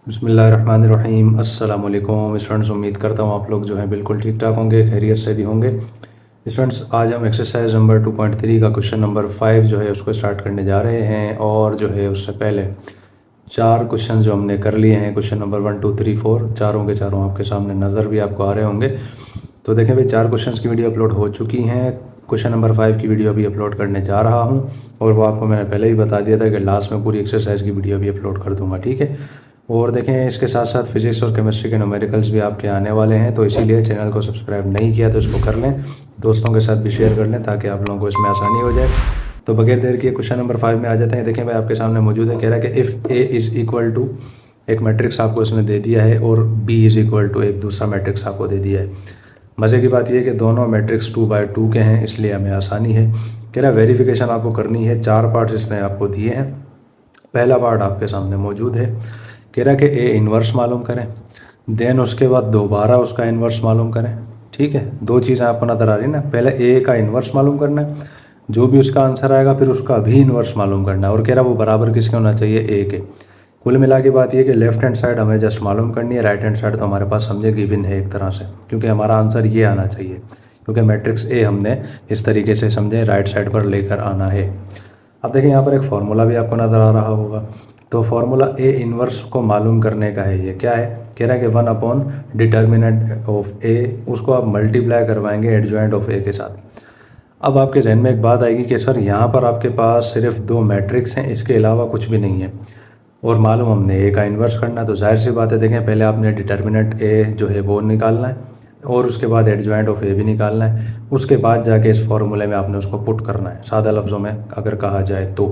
बिस्मिल्लाहिर्रहमानिर्रहीम। अस्सलाम वालेकुम स्टूडेंट्स, उम्मीद करता हूँ आप लोग जो है बिल्कुल ठीक ठाक होंगे, खैरियत से भी होंगे। स्टूडेंट्स, आज हम एक्सरसाइज नंबर 2.3 का क्वेश्चन नंबर 5 जो है उसको स्टार्ट करने जा रहे हैं। और जो है उससे पहले चार क्वेश्चन जो हमने कर लिए हैं, क्वेश्चन नंबर 1 2 3 4, चारों के चारों आपके सामने नज़र भी आपको आ रहे होंगे। तो देखें भाई, चार क्वेश्चंस की वीडियो अपलोड हो चुकी हैं। क्वेश्चन नंबर 5 की वीडियो अभी अपलोड करने जा रहा हूं, और वो आपको मैंने पहले ही बता दिया था कि लास्ट में पूरी एक्सरसाइज की वीडियो भी अपलोड कर दूंगा, ठीक है। और देखें, इसके साथ साथ फिजिक्स और केमिस्ट्री के न्यूमेरिकल्स भी आपके आने वाले हैं, तो इसीलिए चैनल को सब्सक्राइब नहीं किया तो इसको कर लें, दोस्तों के साथ भी शेयर कर लें ताकि आप लोगों को इसमें आसानी हो जाए। तो बगैर देर किए क्वेश्चन नंबर 5 में आ जाते हैं। देखें भाई, आपके सामने मौजूद है, कह रहा है कि if A is equal to, एक मैट्रिक्स आपको इसमें दे दिया है, और बी इज़ इक्वल टू एक दूसरा मैट्रिक्स आपको दे दिया है। मज़े की बात यह है कि दोनों मैट्रिक्स 2/2 के हैं, इसलिए हमें आसानी है। कह रहा है वेरिफिकेशन आपको करनी है। चार पार्ट्स इसने आपको दिए हैं। पहला पार्ट आपके सामने मौजूद है, कह रहा है कि ए इन्वर्स मालूम करें, देन उसके बाद दोबारा उसका इन्वर्स मालूम करें। ठीक है, दो चीज़ें आपको नज़र आ रही है ना, पहले ए का इन्वर्स मालूम करना है, जो भी उसका आंसर आएगा फिर उसका भी इन्वर्स मालूम करना है। और कह रहा है वो बराबर किसके होना चाहिए, ए के। कुल मिला के बात ये कि लेफ्ट हैंड साइड हमें जस्ट मालूम करनी है, राइट हैंड साइड तो हमारे पास समझे गिवन है एक तरह से, क्योंकि हमारा आंसर ये आना चाहिए, क्योंकि मैट्रिक्स ए हमने इस तरीके से समझे राइट साइड पर लेकर आना है। अब देखिए, यहाँ पर एक फार्मूला भी आपको नज़र आ रहा होगा। तो फार्मूला ए इन्वर्स को मालूम करने का है। ये क्या है, कह रहा है कि 1 डिटर्मिनेंट ऑफ ए, उसको आप मल्टीप्लाई करवाएंगे एडजॉइंट ऑफ ए के साथ। अब आपके जहन में एक बात आएगी कि सर यहाँ पर आपके पास सिर्फ दो मैट्रिक्स हैं, इसके अलावा कुछ भी नहीं है, और मालूम हमने ए का इन्वर्स करना है। तो जाहिर सी बात है, देखें पहले आपने डिटर्मिनेंट ए जो है वो निकालना है, और उसके बाद एडजॉइंट ऑफ ए भी निकालना है। उसके बाद जाके इस फॉर्मूले में आपने उसको पुट करना है, सादा लफ्ज़ों में अगर कहा जाए तो।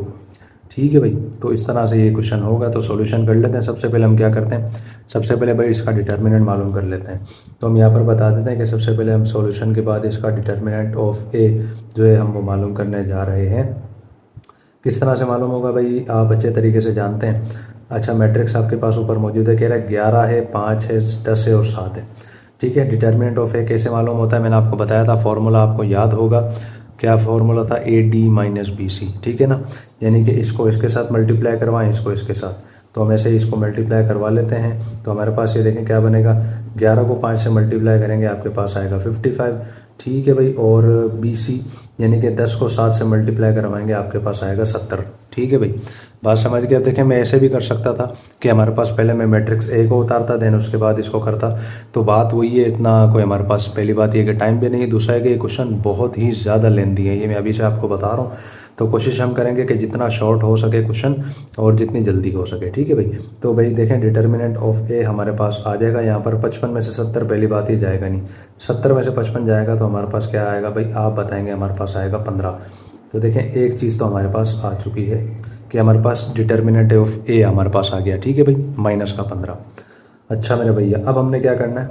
ठीक है भाई, तो इस तरह से ये क्वेश्चन होगा। तो सॉल्यूशन कर लेते हैं। सबसे पहले हम क्या करते हैं, सबसे पहले भाई इसका डिटर्मिनेंट मालूम कर लेते हैं। तो हम यहाँ पर बता देते हैं कि सबसे पहले हम सॉल्यूशन के बाद इसका डिटर्मिनेंट ऑफ ए जो है हम वो मालूम करने जा रहे हैं। किस तरह से मालूम होगा भाई, आप अच्छे तरीके से जानते हैं। अच्छा, मैट्रिक्स आपके पास ऊपर मौजूद है, कह रहा है 11 है, 5 है, 10 है और 7 है। ठीक है, डिटर्मिनेंट ऑफ ए कैसे मालूम होता है, मैंने आपको बताया था, फॉर्मूला आपको याद होगा। क्या फॉर्मूला था, A D minus B C. ठीक है ना, यानी कि इसको इसके साथ मल्टीप्लाई करवाएं, इसको इसके साथ। तो हम ऐसे ही इसको मल्टीप्लाई करवा लेते हैं। तो हमारे पास ये देखें क्या बनेगा, 11 को 5 से मल्टीप्लाई करेंगे, आपके पास आएगा 55। ठीक है भाई, और बी सी यानी कि 10 को 7 से मल्टीप्लाई करवाएंगे, आपके पास आएगा 70। ठीक है भाई, बात समझ गए। अब देखें, मैं ऐसे भी कर सकता था कि हमारे पास पहले मैं मैट्रिक्स ए को उतारता, देन उसके बाद इसको करता। तो बात वही है, इतना कोई हमारे पास पहली बात ये कि टाइम भी नहीं, दूसरा है कि ये क्वेश्चन बहुत ही ज़्यादा लेंथी है, ये मैं अभी से आपको बता रहा हूँ। तो कोशिश हम करेंगे कि जितना शॉर्ट हो सके क्वेश्चन, और जितनी जल्दी हो सके। ठीक है भाई, तो भाई देखें, डिटर्मिनेंट ऑफ ए हमारे पास आ जाएगा यहाँ पर 55 में से 70, पहली बात ही जाएगा नहीं, 70 में से 55 जाएगा तो हमारे पास क्या आएगा भाई, आप बताएंगे, हमारे पास आएगा 15। तो देखें, एक चीज़ तो हमारे पास आ चुकी है कि हमारे पास डिटर्मिनेंट ऑफ ए हमारे पास आ गया। ठीक है भाई, माइनस का 15। अच्छा मेरे भैया, अब हमने क्या करना है,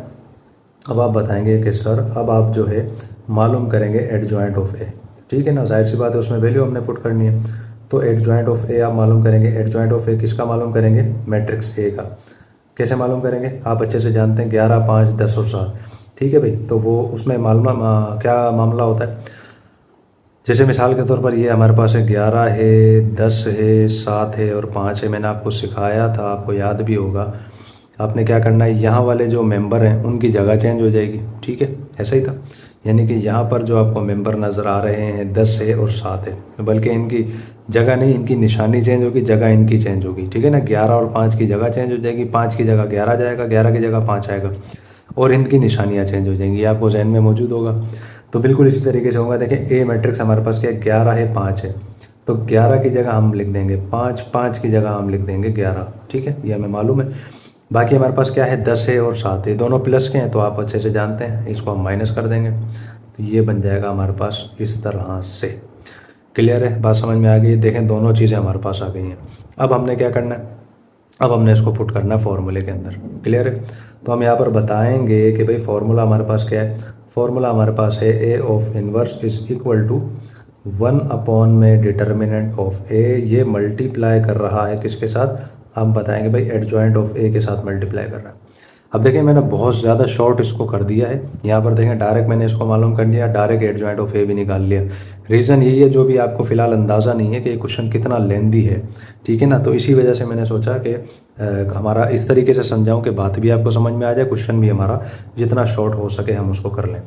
अब आप बताएंगे कि सर अब आप जो है मालूम करेंगे एडजॉइंट ऑफ ए। ठीक है ना, जाहिर सी बात है, उसमें वैल्यू हमने पुट करनी है। तो एडजॉइंट ऑफ ए आप मालूम करेंगे। एडजॉइंट ऑफ ए किसका मालूम करेंगे, मैट्रिक्स ए का। कैसे मालूम करेंगे, आप अच्छे से जानते हैं, 11 5 10 और 7। ठीक है भाई, तो वो उसमें मालूम क्या मामला होता है, जैसे मिसाल के तौर पर ये हमारे पास है 11 है, 10 है, 7 है और 5 है। मैंने आपको सिखाया था, आपको याद भी होगा। आपने क्या करना है, यहाँ वाले जो मेंबर हैं उनकी जगह चेंज हो जाएगी। ठीक है, ऐसा ही था, यानी कि यहाँ पर जो आपको मेंबर नज़र आ रहे हैं 10 है और 7 है, बल्कि इनकी जगह नहीं, इनकी निशानी चेंज होगी, जगह इनकी चेंज होगी। ठीक है ना, 11 और 5 की जगह चेंज हो जाएगी, 5 की जगह 11 जाएगा, 11 की जगह 5 आएगा, और इनकी निशानियाँ चेंज हो जाएंगी, आपको जहन में मौजूद होगा। तो बिल्कुल इसी तरीके से होगा। देखिए, ए मैट्रिक्स हमारे पास क्या है, 11 है, 5 है, तो 11 की जगह हम लिख देंगे 5, 5 की जगह हम लिख देंगे 11। ठीक है, ये हमें मालूम है। बाकी हमारे पास क्या है, 10 है और 7 है, दोनों प्लस के हैं, तो आप अच्छे से जानते हैं, इसको हम माइनस कर देंगे, तो ये बन जाएगा हमारे पास इस तरह से। क्लियर है, बात समझ में आ गई। देखें, दोनों चीज़ें हमारे पास आ गई हैं। अब हमने क्या करना है, अब हमने इसको पुट करना है फॉर्मूले के अंदर। क्लियर है, तो हम यहाँ पर बताएंगे कि भाई फॉर्मूला हमारे पास क्या है। फॉर्मूला हमारे पास है A of inverse is equal to 1 में डिटर्मिनेंट ऑफ ए, ये मल्टीप्लाई कर रहा है किसके साथ, हम बताएंगे भाई एडजॉइंट ऑफ ए के साथ मल्टीप्लाई कर रहा है। अब देखें मैंने बहुत ज़्यादा शॉर्ट इसको कर दिया है, यहाँ पर देखें डायरेक्ट मैंने इसको मालूम कर लिया, डायरेक्ट एडजॉइंट ऑफ ए भी निकाल लिया। रीज़न यही है जो भी आपको फ़िलहाल अंदाज़ा नहीं है कि ये क्वेश्चन कितना लेंदी है, ठीक है ना। तो इसी वजह से मैंने सोचा कि हमारा इस तरीके से समझाऊँ कि बात भी आपको समझ में आ जाए, क्वेश्चन भी हमारा जितना शॉर्ट हो सके हम उसको कर लें।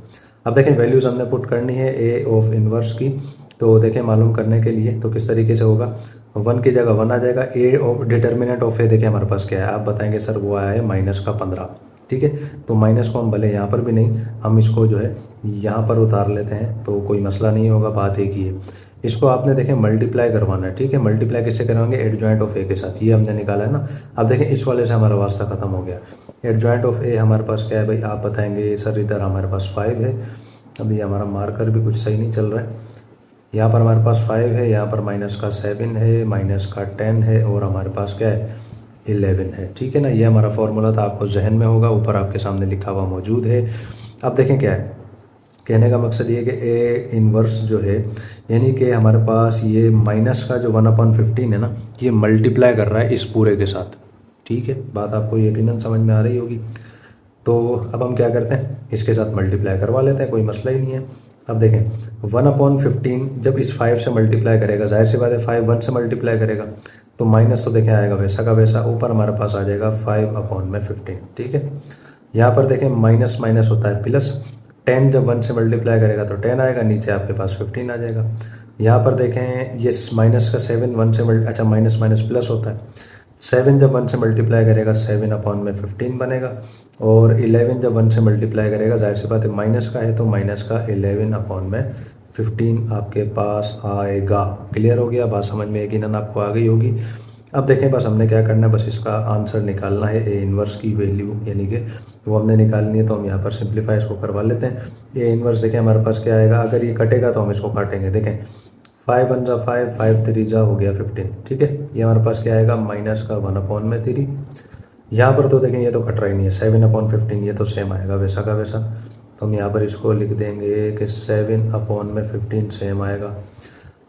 अब देखें वैल्यूज़ हमने पुट करनी है ए ऑफ इनवर्स की, तो देखें मालूम करने के लिए तो किस तरीके से होगा, 1 की जगह 1 आ जाएगा। ए ऑफ डिटर्मिनेंट ऑफ ए देखें हमारे पास क्या है, आप बताएंगे सर वो आया है -15, ठीक है। तो माइनस को हम भले यहाँ पर भी नहीं, हम इसको जो है यहाँ पर उतार लेते हैं तो कोई मसला नहीं होगा, बात एक ही है। इसको आपने देखें मल्टीप्लाई करवाना है, ठीक है। मल्टीप्लाई किससे करवाएंगे, एडजॉइंट ऑफ ए के साथ, ये हमने निकाला है ना। अब देखें इस वाले से हमारा वास्ता खत्म हो गया। एडजॉइंट ऑफ ए हमारे पास क्या है भाई, आप बताएंगे सर इधर हमारे पास 5 है। अभी हमारा मार्कर भी कुछ सही नहीं चल रहा है, यहाँ पर हमारे पास 5 है, यहाँ पर -7 है, -10 है, और हमारे पास क्या है 11 है, ठीक है ना। ये हमारा फॉर्मूला था, आपको जहन में होगा, ऊपर आपके सामने लिखा हुआ मौजूद है। अब देखें क्या है, कहने का मकसद ये कि ए इनवर्स जो है, यानी कि हमारे पास ये माइनस का जो 1/15 है ना, ये मल्टीप्लाई कर रहा है इस पूरे के साथ, ठीक है। बात आपको यकीनन समझ में आ रही होगी। तो अब हम क्या करते हैं, इसके साथ मल्टीप्लाई करवा लेते हैं, कोई मसला ही नहीं है। अब देखें 1/15 जब इस 5 से मल्टीप्लाई करेगा, जाहिर सी बात है 5 1 से मल्टीप्लाई करेगा तो माइनस तो देखें आएगा वैसा का वैसा, ऊपर हमारे पास आ जाएगा 5/15, ठीक है। यहाँ पर देखें माइनस माइनस होता है प्लस, 10 जब 1 से मल्टीप्लाई करेगा तो 10 आएगा, नीचे आपके पास 15 आ जाएगा। यहाँ पर देखें ये माइनस का 7 1 से अच्छा माइनस माइनस प्लस होता है, 7 जब 1 से मल्टीप्लाई करेगा 7/15 बनेगा, और 11 जब 1 से मल्टीप्लाई करेगा, जाहिर सी बात है माइनस का है तो माइनस का 11/15 आपके पास आएगा। क्लियर हो गया, बात समझ में यकीनन आपको आ गई होगी। अब देखें बस हमने क्या करना है, बस इसका आंसर निकालना है, ए इनवर्स की वैल्यू यानी कि वो हमने निकालनी है। तो हम यहाँ पर सिंप्लीफाई इसको करवा लेते हैं। ए इनवर्स देखें हमारे पास क्या आएगा, अगर ये कटेगा तो हम इसको काटेंगे। देखें 5 1 जा 5, 5 3 जा हो गया 15, ठीक है। ये हमारे पास क्या आएगा, माइनस का 1/3। यहाँ पर तो देखें ये तो कट रहा ही नहीं है, 7/15 ये तो सेम आएगा वैसा का वैसा। तो हम यहाँ पर इसको लिख देंगे कि 7/15 सेम आएगा।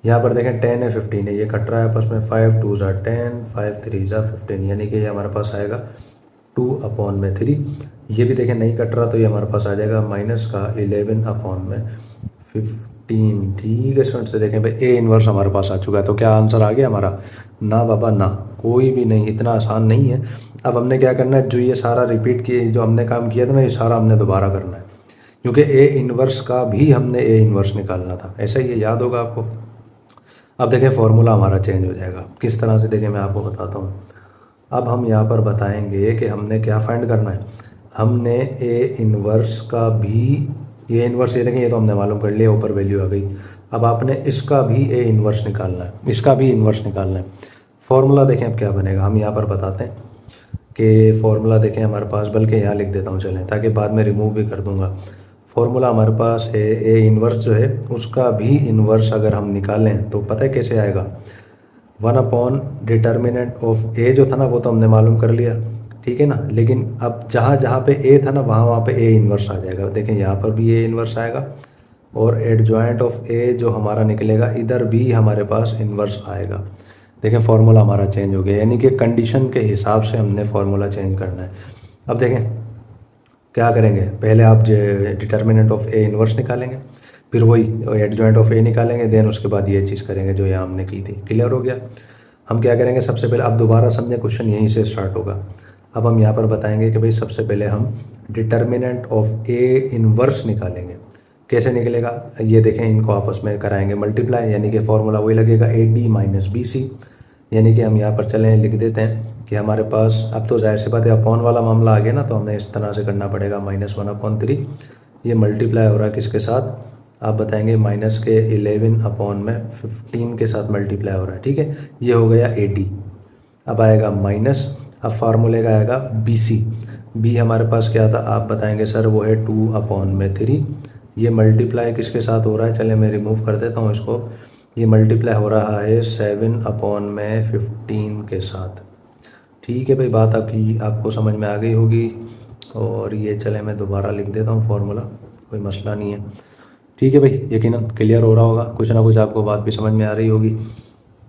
यहाँ पर देखें 10 है 15 है, ये कट रहा है आपस में, 5 2 जा 10, 5 3 जा 15, यानी कि ये हमारे पास आएगा 2/3। ये भी देखें नहीं कट रहा तो ये हमारे पास आ जाएगा माइनस का 11/15, ठीक है। स्टूडेंट्स से देखें भाई ए इनवर्स हमारे पास आ चुका है, तो क्या आंसर आ गया हमारा, ना बाबा ना, कोई भी नहीं, इतना आसान नहीं है। अब हमने क्या करना है, जो ये सारा रिपीट किए जो हमने काम किया था ना, ये सारा हमने दोबारा करना है, क्योंकि ए इनवर्स का भी हमने ए इनवर्स निकालना था, ऐसा ही ये याद होगा आपको। अब देखें फॉर्मूला हमारा चेंज हो जाएगा, किस तरह से देखें मैं आपको बताता हूँ। अब हम यहाँ पर बताएंगे कि हमने क्या फाइंड करना है, हमने ए इनवर्स का भी, ये इनवर्स ये देखें ये तो हमने मालूम कर लिया, ऊपर वैल्यू आ गई। अब आपने इसका भी ए इनवर्स निकालना है, इसका भी इनवर्स निकालना है। फॉर्मूला देखें अब क्या बनेगा, हम यहाँ पर बताते हैं कि फॉर्मूला देखें हमारे पास, बल्कि यहाँ लिख देता हूँ चलें, ताकि बाद में रिमूव भी कर दूँगा। फॉर्मूला हमारे पास है ए इनवर्स जो है उसका भी इनवर्स अगर हम निकालें तो पता है कैसे आएगा, 1/डिटर्मिनेंट ऑफ ए जो था ना वो तो हमने मालूम कर लिया, ठीक है ना। लेकिन अब जहाँ जहाँ पे ए था ना वहाँ पे ए इनवर्स आ जाएगा। देखें यहाँ पर भी ए इनवर्स आएगा, और एडजॉइंट ऑफ ए जो हमारा निकलेगा इधर भी हमारे पास इनवर्स आएगा। देखें फार्मूला हमारा चेंज हो गया, यानी कि कंडीशन के हिसाब से हमने फार्मूला चेंज करना है। अब देखें क्या करेंगे, पहले आप डिटर्मिनेंट ऑफ ए इनवर्स निकालेंगे, फिर वही एडजॉइंट ऑफ ए निकालेंगे, देन उसके बाद ये चीज़ करेंगे जो यहाँ हमने की थी। क्लियर हो गया। हम क्या करेंगे, सबसे पहले आप दोबारा समझें, क्वेश्चन यहीं से स्टार्ट होगा। अब हम यहाँ पर बताएंगे कि भाई सबसे पहले हम डिटर्मिनेंट ऑफ ए इनवर्स निकालेंगे। कैसे निकलेगा, ये देखें, इनको आपस में कराएंगे मल्टीप्लाई, यानी कि फॉर्मूला वही लगेगा AD - BC। यानी कि हम यहाँ पर चलें लिख देते हैं कि हमारे पास, अब तो जाहिर सी बात है अपॉन वाला मामला आ गया ना, तो हमें इस तरह से करना पड़ेगा, -1/3। ये मल्टीप्लाई हो रहा है किसके साथ, आप बताएंगे माइनस के 11/15 के साथ मल्टीप्लाई हो रहा है, ठीक है। ये हो गया AD। अब आएगा माइनस, अब फार्मूले का आएगा BC। B हमारे पास क्या था, आप बताएंगे सर वो है 2/3। ये मल्टीप्लाई किसके साथ हो रहा है, चले मैं रिमूव कर देता हूँ इसको। ये मल्टीप्लाई हो रहा है 7/15 के साथ, ठीक है भाई। बात आपको समझ में आ गई होगी। और ये चले मैं दोबारा लिख देता हूँ फॉर्मूला, कोई मसला नहीं है, ठीक है भाई। यकीनन क्लियर हो रहा होगा, कुछ ना कुछ आपको बात भी समझ में आ रही होगी।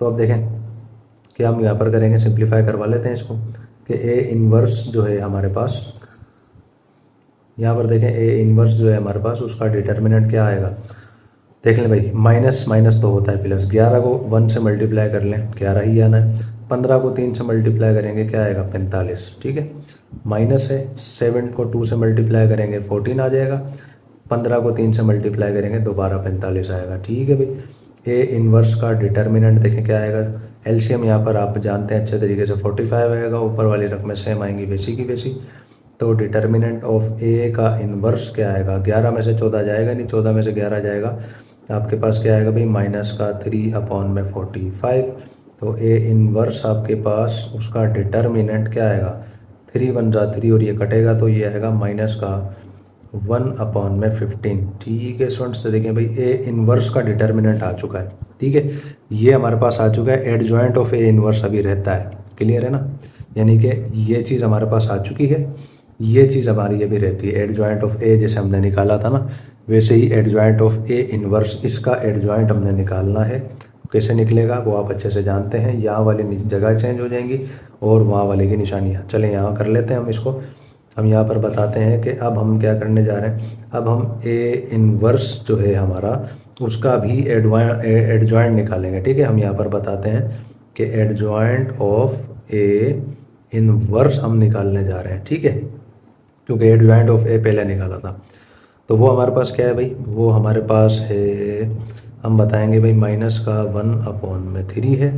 तो अब देखें क्या हम यहाँ पर करेंगे, सिंप्लीफाई करवा लेते हैं इसको कि ए इनवर्स जो है हमारे पास यहाँ पर देखें ए इनवर्स जो है हमारे पास, उसका डिटर्मिनेंट क्या आएगा, देख लें भाई, माइनस माइनस तो होता है प्लस। 11 को 1 से मल्टीप्लाई कर लें, 11 ही आना है। 15 को 3 से मल्टीप्लाई करेंगे, क्या आएगा, 45, ठीक है। माइनस है, 7 को 2 से मल्टीप्लाई करेंगे 14 आ जाएगा। 15 को 3 से मल्टीप्लाई करेंगे दोबारा 45 आएगा, ठीक है भाई। ए इनवर्स का डिटर्मिनेंट देखें क्या आएगा, एलसीएम यहाँ पर आप जानते हैं अच्छे तरीके से 45 आएगा, ऊपर वाली रकमें सेम आएंगी वैसी की वैसी। तो डिटर्मिनेंट ऑफ ए का इनवर्स क्या आएगा, 11 में से 14 जाएगा नहीं, 14 में से 11 जाएगा, आपके पास क्या आएगा भाई, माइनस का 3/45। तो ए इनवर्स आपके पास उसका डिटर्मिनेंट क्या आएगा, 3 बन रहा 3 और ये कटेगा तो ये आएगा माइनस का 1/15। ठीक है स्टूडेंट्स, तो देखें भाई ए इनवर्स का डिटर्मिनेंट आ चुका है, ठीक है, ये हमारे पास आ चुका है। एडजॉइंट ऑफ ए इनवर्स अभी रहता है, क्लियर है ना, यानी कि ये चीज़ हमारे पास आ चुकी है, ये चीज़ हमारी ये भी रहती है। एडजॉइंट ऑफ ए जैसे हमने निकाला था ना, वैसे ही एडजॉइंट ऑफ ए इनवर्स, इसका एडजॉइंट हमने निकालना है। कैसे निकलेगा वो आप अच्छे से जानते हैं, यहाँ वाली जगह चेंज हो जाएंगी और वहाँ वाले की निशानियाँ। चलें यहाँ कर लेते हैं हम इसको। हम यहाँ पर बताते हैं कि अब हम क्या करने जा रहे हैं, अब हम ए इनवर्स जो है हमारा, उसका भी एडजॉइंट निकालेंगे, ठीक है। हम यहाँ पर बताते हैं कि एडजॉइंट ऑफ ए इनवर्स हम निकालने जा रहे हैं, ठीक है, क्योंकि एडजॉइंट ऑफ ए पहले निकाला था। तो वो हमारे पास क्या है भाई, वो हमारे पास है, हम बताएंगे भाई माइनस का 1/3 है,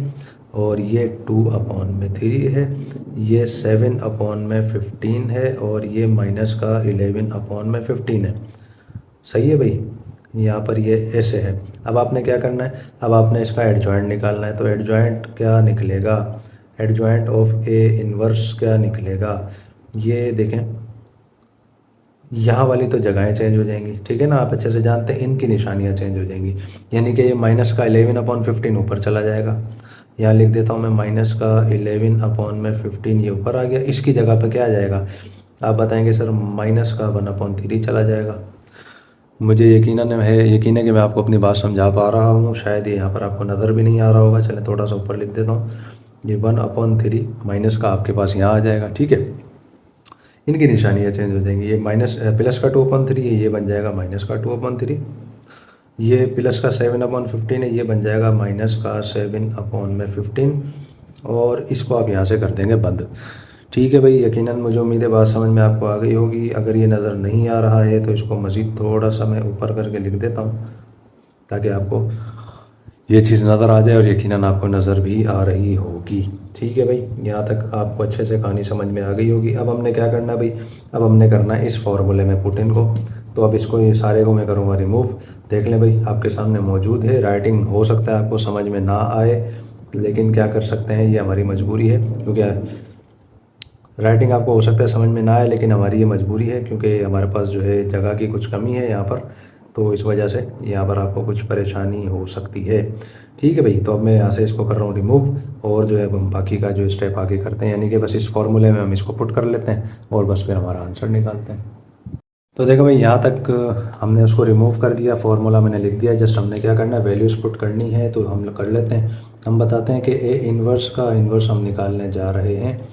और ये 2/3 है, ये 7/15 है, और ये माइनस का 11/15 है। सही है भाई, यहाँ पर ये ऐसे है। अब आपने क्या करना है, अब आपने इसका एडजॉइंट निकालना है। तो एडजॉइंट क्या निकलेगा, एडजॉइंट ऑफ ए इनवर्स क्या निकलेगा, ये देखें, यहाँ वाली तो जगहें चेंज हो जाएंगी, ठीक है ना, आप अच्छे से जानते हैं, इनकी निशानियाँ चेंज हो जाएंगी, यानी कि ये माइनस का 11/15 ऊपर चला जाएगा। यहाँ लिख देता हूँ मैं, माइनस का 11/15 ये ऊपर आ गया, इसकी जगह पे क्या आ जाएगा, आप बताएंगे सर माइनस का 1/3 चला जाएगा। मुझे यकीन है कि मैं आपको अपनी बात समझा पा रहा हूँ, शायद ये यहाँ पर आपको नज़र भी नहीं आ रहा होगा। चले थोड़ा सा ऊपर लिख देता हूँ, ये 1/3 माइनस का आपके पास यहाँ आ जाएगा, ठीक है। इनकी निशानियाँ चेंज हो जाएंगी, ये माइनस प्लस का 2/3 है, ये बन जाएगा माइनस का 2/3। ये प्लस का 7/15 है, ये बन जाएगा माइनस का 7/15, और इसको आप यहाँ से कर देंगे बंद। ठीक है भाई, यकीनन मुझे उम्मीद है बात समझ में आपको आ गई होगी। अगर ये नज़र नहीं आ रहा है तो इसको मज़ीद थोड़ा सा मैं ऊपर करके लिख देता हूँ, ताकि आपको ये चीज़ नज़र आ जाए, और यकीनन आपको नज़र भी आ रही होगी। ठीक है भाई, यहाँ तक आपको अच्छे से कहानी समझ में आ गई होगी। अब हमने क्या करना है भाई, अब हमने करना है इस फॉर्मूले में पुट इन को। तो अब इसको, ये सारे को मैं करूँगा रिमूव। देख लें भाई, आपके सामने मौजूद है। राइटिंग हो सकता है आपको समझ में ना आए, लेकिन क्या कर सकते हैं, ये हमारी मजबूरी है, क्योंकि राइटिंग आपको हो सकता है समझ में ना आए, लेकिन हमारी ये मजबूरी है, क्योंकि हमारे पास जो है जगह की कुछ कमी है यहाँ पर, तो इस वजह से यहाँ पर आपको कुछ परेशानी हो सकती है। ठीक है भाई, तो अब मैं यहाँ से इसको कर रहा हूँ रिमूव, और जो है हम बाकी का जो स्टेप आगे करते हैं, यानी कि बस इस फॉर्मूले में हम इसको पुट कर लेते हैं और बस फिर हमारा आंसर निकालते हैं। तो देखो भाई, यहाँ तक हमने उसको रिमूव कर दिया, फॉर्मूला मैंने लिख दिया, जस्ट हमने क्या करना है, वैल्यूज़ पुट करनी है, तो हम कर लेते हैं। हम बताते हैं कि ए इनवर्स का इनवर्स हम निकालने जा रहे हैं।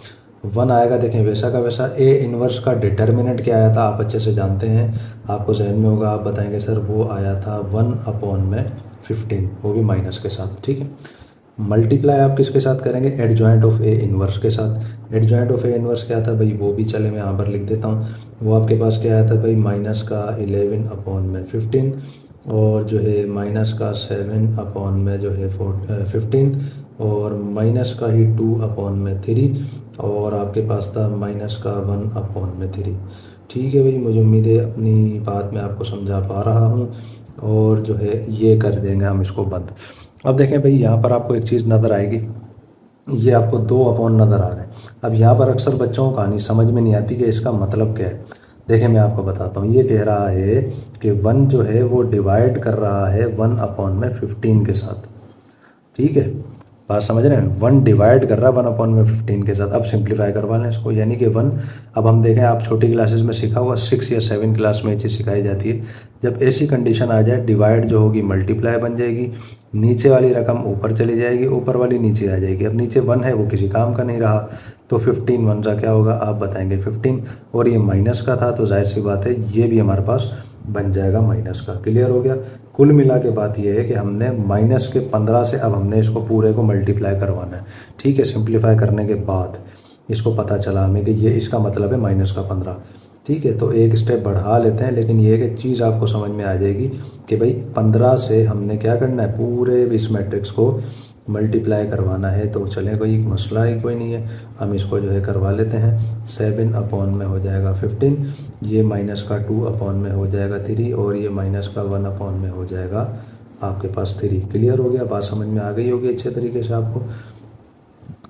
1 आएगा, देखें वैसा का वैसा। ए इनवर्स का डिटर्मिनेंट क्या आया था, आप अच्छे से जानते हैं, आपको जहन में होगा, आप बताएंगे सर वो आया था 1/15, वो भी माइनस के साथ। ठीक है, मल्टीप्लाई आप किसके साथ करेंगे, एडजॉइंट ऑफ ए इनवर्स के साथ। एडजॉइंट ऑफ ए इनवर्स क्या था भाई, वो भी चले मैं यहाँ पर लिख देता हूँ। वो आपके पास क्या आया था भाई, माइनस का 11/15, और जो है माइनस का 7/15, और माइनस का ही 2/3, और आपके पास था माइनस का 1/3। ठीक है भाई, मुझे उम्मीद है अपनी बात में आपको समझा पा रहा हूँ, और जो है ये कर देंगे हम इसको बंद। अब देखें भाई, यहाँ पर आपको एक चीज़ नज़र आएगी, ये आपको 2 नज़र आ रहे हैं। अब यहाँ पर अक्सर बच्चों को कहानी समझ में नहीं आती कि इसका मतलब क्या है। देखें मैं आपको बताता हूँ, ये कह रहा है कि 1 जो है वो डिवाइड कर रहा है 1/15 के साथ। ठीक है, बात समझ रहे हैं, 1 डिवाइड कर रहा है 1/15 के साथ। अब सिंप्लीफाई करवा लें इसको, यानी कि 1, अब हम देखें, आप छोटी क्लासेस में सीखा हुआ 6 या 7 क्लास में ये चीज़ सिखाई जाती है। जब ऐसी कंडीशन आ जाए, डिवाइड जो होगी मल्टीप्लाई बन जाएगी, नीचे वाली रकम ऊपर चली जाएगी, ऊपर वाली नीचे आ जाएगी। अब नीचे 1 है वो किसी काम का नहीं रहा, तो 15 वन जा क्या होगा आप बताएंगे 15, और ये माइनस का था तो जाहिर सी बात है ये भी हमारे पास बन जाएगा माइनस का। क्लियर हो गया। कुल मिला के बात ये है कि हमने माइनस के 15 से अब हमने इसको पूरे को मल्टीप्लाई करवाना है। ठीक है, सिंप्लीफाई करने के बाद इसको पता चला हमें कि ये इसका मतलब है माइनस का 15। ठीक है, तो एक स्टेप बढ़ा लेते हैं, लेकिन ये एक चीज़ आपको समझ में आ जाएगी कि भाई 15 से हमने क्या करना है, पूरे इस मैट्रिक्स को मल्टीप्लाई करवाना है। तो चलें, कोई मसला ही कोई नहीं है, हम इसको जो है करवा लेते हैं। 7 अपॉन में हो जाएगा 15, ये माइनस का 2 अपॉन में हो जाएगा 3, और ये माइनस का 1 अपॉन में हो जाएगा आपके पास 3। क्लियर हो गया, बात समझ में आ गई होगी अच्छे तरीके से आपको।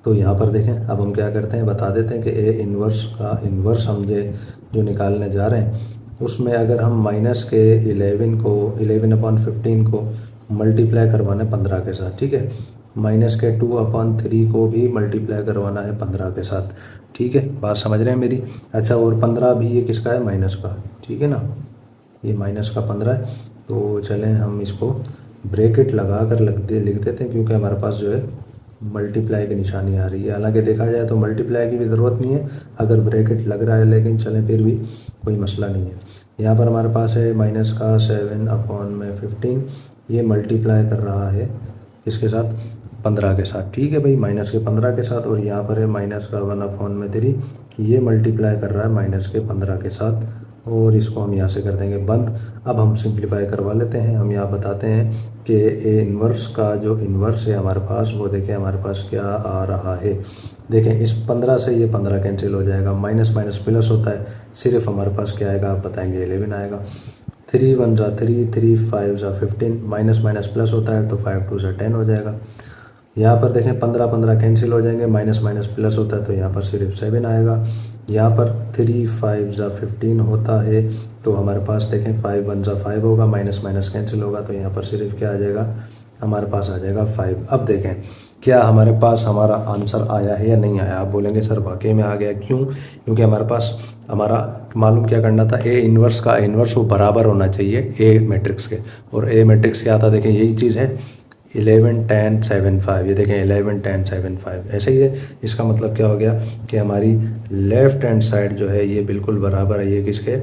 तो यहाँ पर देखें, अब हम क्या करते हैं, बता देते हैं कि ए इन्वर्स का इन्वर्स हम जो निकालने जा रहे हैं, उसमें अगर हम माइनस के 11/15 को मल्टीप्लाई करवाना है 15 के साथ। ठीक है, माइनस के 2/3 को भी मल्टीप्लाई करवाना है 15 के साथ। ठीक है, बात समझ रहे हैं मेरी। अच्छा, और 15 भी ये किसका है, माइनस का। ठीक है ना, ये माइनस का 15 है। तो चलें हम इसको ब्रैकेट लगा कर लिख देते हैं, क्योंकि हमारे पास जो है मल्टीप्लाई की निशानी आ रही है। हालांकि देखा जाए तो मल्टीप्लाई की भी ज़रूरत नहीं है अगर ब्रैकेट लग रहा है, लेकिन चलें फिर भी कोई मसला नहीं है। यहाँ पर हमारे पास है माइनस का 7/15, ये मल्टीप्लाई कर रहा है इसके साथ 15 के साथ। ठीक है भाई, माइनस के 15 के साथ, और यहाँ पर है माइनस का 1/3, ये मल्टीप्लाई कर रहा है माइनस के 15 के साथ, और इसको हम यहाँ से कर देंगे बंद। अब हम सिंप्लीफाई करवा लेते हैं। हम यहाँ बताते हैं कि ए इन्वर्स का जो इन्वर्स है हमारे पास, वो देखें हमारे पास क्या आ रहा है। देखें, इस 15 से ये 15 कैंसिल हो जाएगा, माइनस माइनस प्लस होता है, सिर्फ हमारे पास क्या आएगा आप बताएंगे, 11 आएगा। 3 1 जा 3, 3 5 जा 15, माइनस माइनस प्लस होता है तो 5 2 से 10 हो जाएगा। यहाँ पर देखें 15 15 कैंसिल हो जाएंगे, माइनस माइनस प्लस होता है तो यहाँ पर सिर्फ 7 आएगा। यहाँ पर 3 5 जा 15 होता है, तो हमारे पास देखें 5 1 जा 5 होगा, माइनस माइनस कैंसिल होगा, तो यहाँ पर सिर्फ क्या आ जाएगा, हमारे पास आ जाएगा 5। अब देखें क्या हमारे पास हमारा आंसर आया है या नहीं आया। आप बोलेंगे सर वाकई में आ गया, क्यों? क्योंकि हमारे पास हमारा मालूम क्या करना था, ए इन्वर्स का इन्वर्स वो बराबर होना चाहिए ए मैट्रिक्स के, और ए मैट्रिक्स क्या था, देखें यही चीज़ है 11 10 7 5। ये देखें 11 10 7 5 ऐसे ही है। इसका मतलब क्या हो गया कि हमारी लेफ़्ट हैंड साइड जो है ये बिल्कुल बराबर है ये किसके,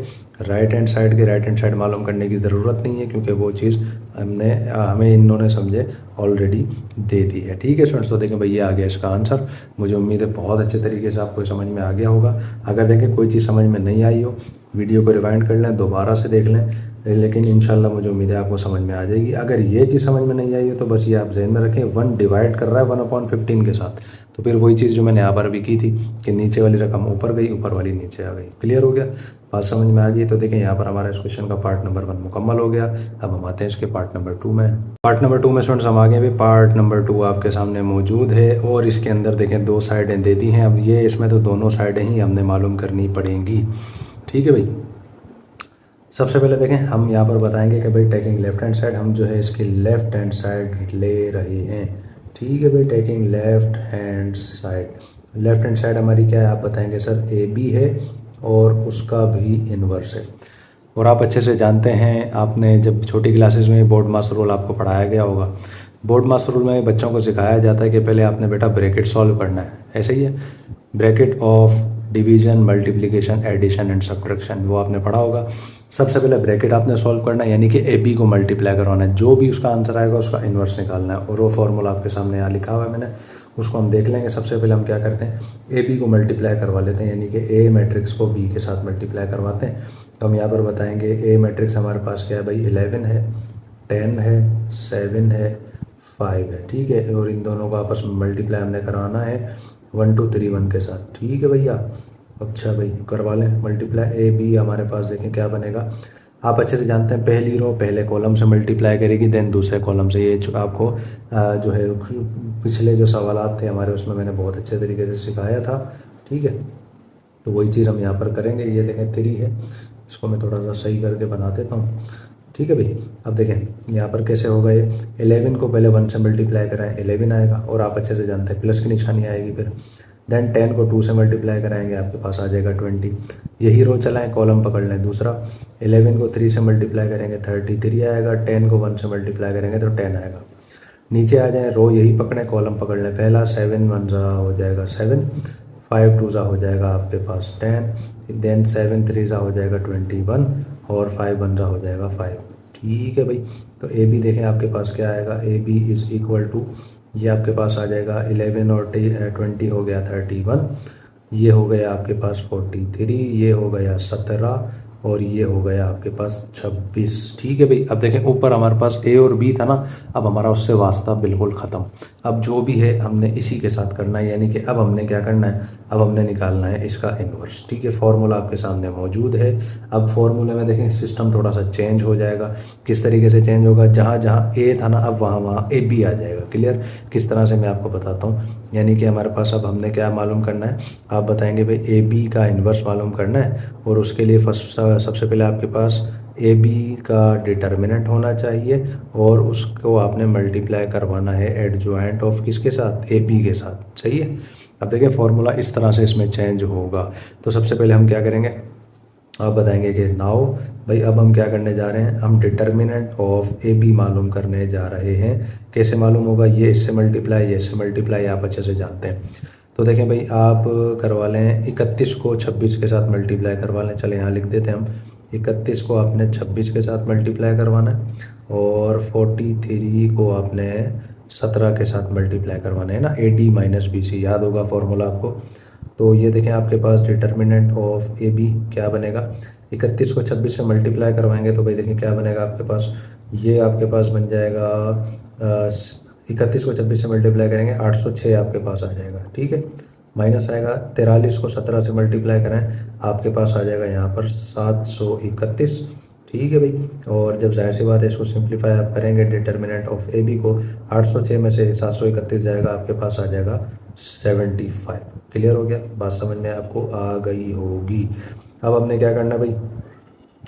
राइट हैंड साइड के। राइट हैंड साइड मालूम करने की ज़रूरत नहीं है, क्योंकि वो चीज़ हमें इन्होंने समझे ऑलरेडी दे दी है। ठीक है स्टूडेंट्स, तो देखें भाई ये आ गया इसका आंसर। मुझे उम्मीद है बहुत अच्छे तरीके से आपको समझ में आ गया होगा। अगर देखें कोई चीज़ समझ में नहीं आई हो, वीडियो को रिवाइंड कर लें, दोबारा से देख लें, लेकिन इंशाल्लाह मुझे उम्मीद है आपको समझ में आ जाएगी। अगर ये चीज़ समझ में नहीं आई हो तो बस ये आप जहन में रखें, 1 डिवाइड कर रहा है 1/15 के साथ, तो फिर वही चीज़ जो मैंने यहाँ पर अभी की थी कि नीचे वाली रकम ऊपर गई, ऊपर वाली नीचे आ गई। क्लियर हो गया, बात समझ में आ गई। तो देखें यहाँ पर हमारा इस क्वेश्चन का पार्ट नंबर 1 मुकम्मल हो गया। अब हम आते हैं इसके पार्ट नंबर 2 में। पार्ट नंबर 2 में स्टूडेंट्स हम आगे भी पार्ट नंबर 2 आपके सामने मौजूद है, और इसके अंदर देखें 2 साइडें दे दी हैं। अब ये इसमें तो दोनों साइडें ही हमने मालूम करनी पड़ेंगी। ठीक है भाई, सबसे पहले देखें हम यहाँ पर बताएंगे कि भाई टेकिंग लेफ्ट हैंड साइड, हम जो है इसकी लेफ्ट हैंड साइड ले रहे हैं। ठीक है भाई, taking left hand side, left hand side हमारी क्या है आप बताएंगे सर, ए बी है और उसका भी इन्वर्स है। और आप अच्छे से जानते हैं, आपने जब छोटी क्लासेस में बोर्ड मास्टर रूल आपको पढ़ाया गया होगा, बोर्ड मास्टर रूल में बच्चों को सिखाया जाता है कि पहले आपने बेटा ब्रैकेट सॉल्व करना है, ऐसे ही है, bracket of division multiplication addition and subtraction, वो आपने पढ़ा होगा। सबसे पहले ब्रैकेट आपने सॉल्व करना है, यानी कि ए बी को मल्टीप्लाई करवाना है, जो भी उसका आंसर आएगा उसका इन्वर्स निकालना है, और वो फॉर्मूला आपके सामने यहाँ लिखा हुआ है मैंने, उसको हम देख लेंगे। सबसे पहले हम क्या करते हैं, ए बी को मल्टीप्लाई करवा लेते हैं, यानी कि ए मैट्रिक्स को बी के साथ मल्टीप्लाई करवाते हैं। तो हम यहाँ पर बताएंगे ए मैट्रिक्स हमारे पास क्या है भाई, 11 है, 10 है, 7 है, 5 है। ठीक है, और इन दोनों को आपस में मल्टीप्लाई हमने कराना है 1 2 3 1 के साथ। ठीक है भैया, अच्छा भाई करवा लें मल्टीप्लाई। ए बी हमारे पास देखें क्या बनेगा, आप अच्छे से जानते हैं, पहली रो पहले कॉलम से मल्टीप्लाई करेगी, देन दूसरे कॉलम से। ये आपको जो है पिछले जो सवालात थे हमारे, उसमें मैंने बहुत अच्छे तरीके से सिखाया था। ठीक है, तो वही चीज़ हम यहाँ पर करेंगे। ये देखें 3 है, इसको मैं थोड़ा सा सही करके बना देता हूँ। ठीक है भाई, अब देखें यहाँ पर कैसे होगा, ये 11 को पहले 1 से मल्टीप्लाई कराएं 11 आएगा, और आप अच्छे से जानते हैं प्लस की निशानी आएगी फिर। देन 10 को 2 से मल्टीप्लाई कराएंगे, आपके पास आ जाएगा 20। यही रो चलाएं, कॉलम पकड़ लें दूसरा, 11 को 3 से मल्टीप्लाई करेंगे 33 आएगा, 10 को 1 से मल्टीप्लाई करेंगे तो 10 आएगा। नीचे आ जाए, रो यही पकड़ें, कॉलम पकड़ लें पहला, 7 1 हो जाएगा 7, 5 2 हो जाएगा आपके पास 10, देन 7 3 हो जाएगा 21 और 5 1 हो जाएगा 5। ठीक है भाई, तो ए बी देखें आपके पास क्या आएगा, A B is equal to, ये आपके पास आ जाएगा 11 और 20 हो गया 31, ये हो गया आपके पास 43, ये हो गया 17 और ये हो गया आपके पास 26। ठीक है भाई, अब देखें ऊपर हमारे पास ए और बी था ना, अब हमारा उससे वास्ता बिल्कुल ख़त्म। अब जो भी है हमने इसी के साथ करना है, यानी कि अब हमने क्या करना है, अब हमने निकालना है इसका इन्वर्स। ठीक है, फॉर्मूला आपके सामने मौजूद है। अब फॉर्मूले में देखें सिस्टम थोड़ा सा चेंज हो जाएगा। किस तरीके से चेंज होगा, जहाँ जहाँ ए था ना अब वहाँ वहाँ ए बी आ जाएगा। क्लियर, किस तरह से मैं आपको बताता हूँ। यानी कि हमारे पास अब हमने क्या मालूम करना है, आप बताएंगे भाई ए बी का इन्वर्स मालूम करना है, और उसके लिए सबसे पहले आपके पास ए बी का डिटर्मिनेंट होना चाहिए और उसको आपने मल्टीप्लाई करवाना है एडजॉइंट ऑफ किसके साथ, ए बी के साथ। सही है, अब देखिए फॉर्मूला इस तरह से इसमें चेंज होगा। तो सबसे पहले हम क्या करेंगे, आप बताएंगे कि नाउ भाई अब हम क्या करने जा रहे हैं, हम डिटर्मिनेंट ऑफ ए बी मालूम करने जा रहे हैं। कैसे मालूम होगा, ये इससे मल्टीप्लाई, ये इससे मल्टीप्लाई, आप अच्छे से जानते हैं। तो देखें भाई, आप करवा लें 31 को 26 के साथ मल्टीप्लाई करवा लें। चले यहाँ लिख देते हैं हम, 31 को आपने 26 के साथ मल्टीप्लाई करवाना है और 43 को आपने 17 के साथ मल्टीप्लाई करवाना है ना, A D minus B C, याद होगा फॉर्मूला आपको। तो ये देखें आपके पास डिटर्मिनेंट ऑफ ए बी क्या बनेगा, 31 को 26 से मल्टीप्लाई करवाएंगे तो भाई देखें क्या बनेगा आपके पास, ये आपके पास बन जाएगा 31 को 26 से मल्टीप्लाई करेंगे 806 आपके पास आ जाएगा। ठीक है, माइनस आएगा 43 को 17 से मल्टीप्लाई करें आपके पास आ जाएगा यहाँ पर 731। ठीक है भाई, और जब जाहिर सी बात है इसको सिंप्लीफाई आप करेंगे डिटर्मिनेंट ऑफ ए बी को, 806 में से 731 जाएगा आपके पास आ जाएगा 75। क्लियर हो गया, बात समझ में आपको आ गई होगी। अब हमने क्या करना है भाई,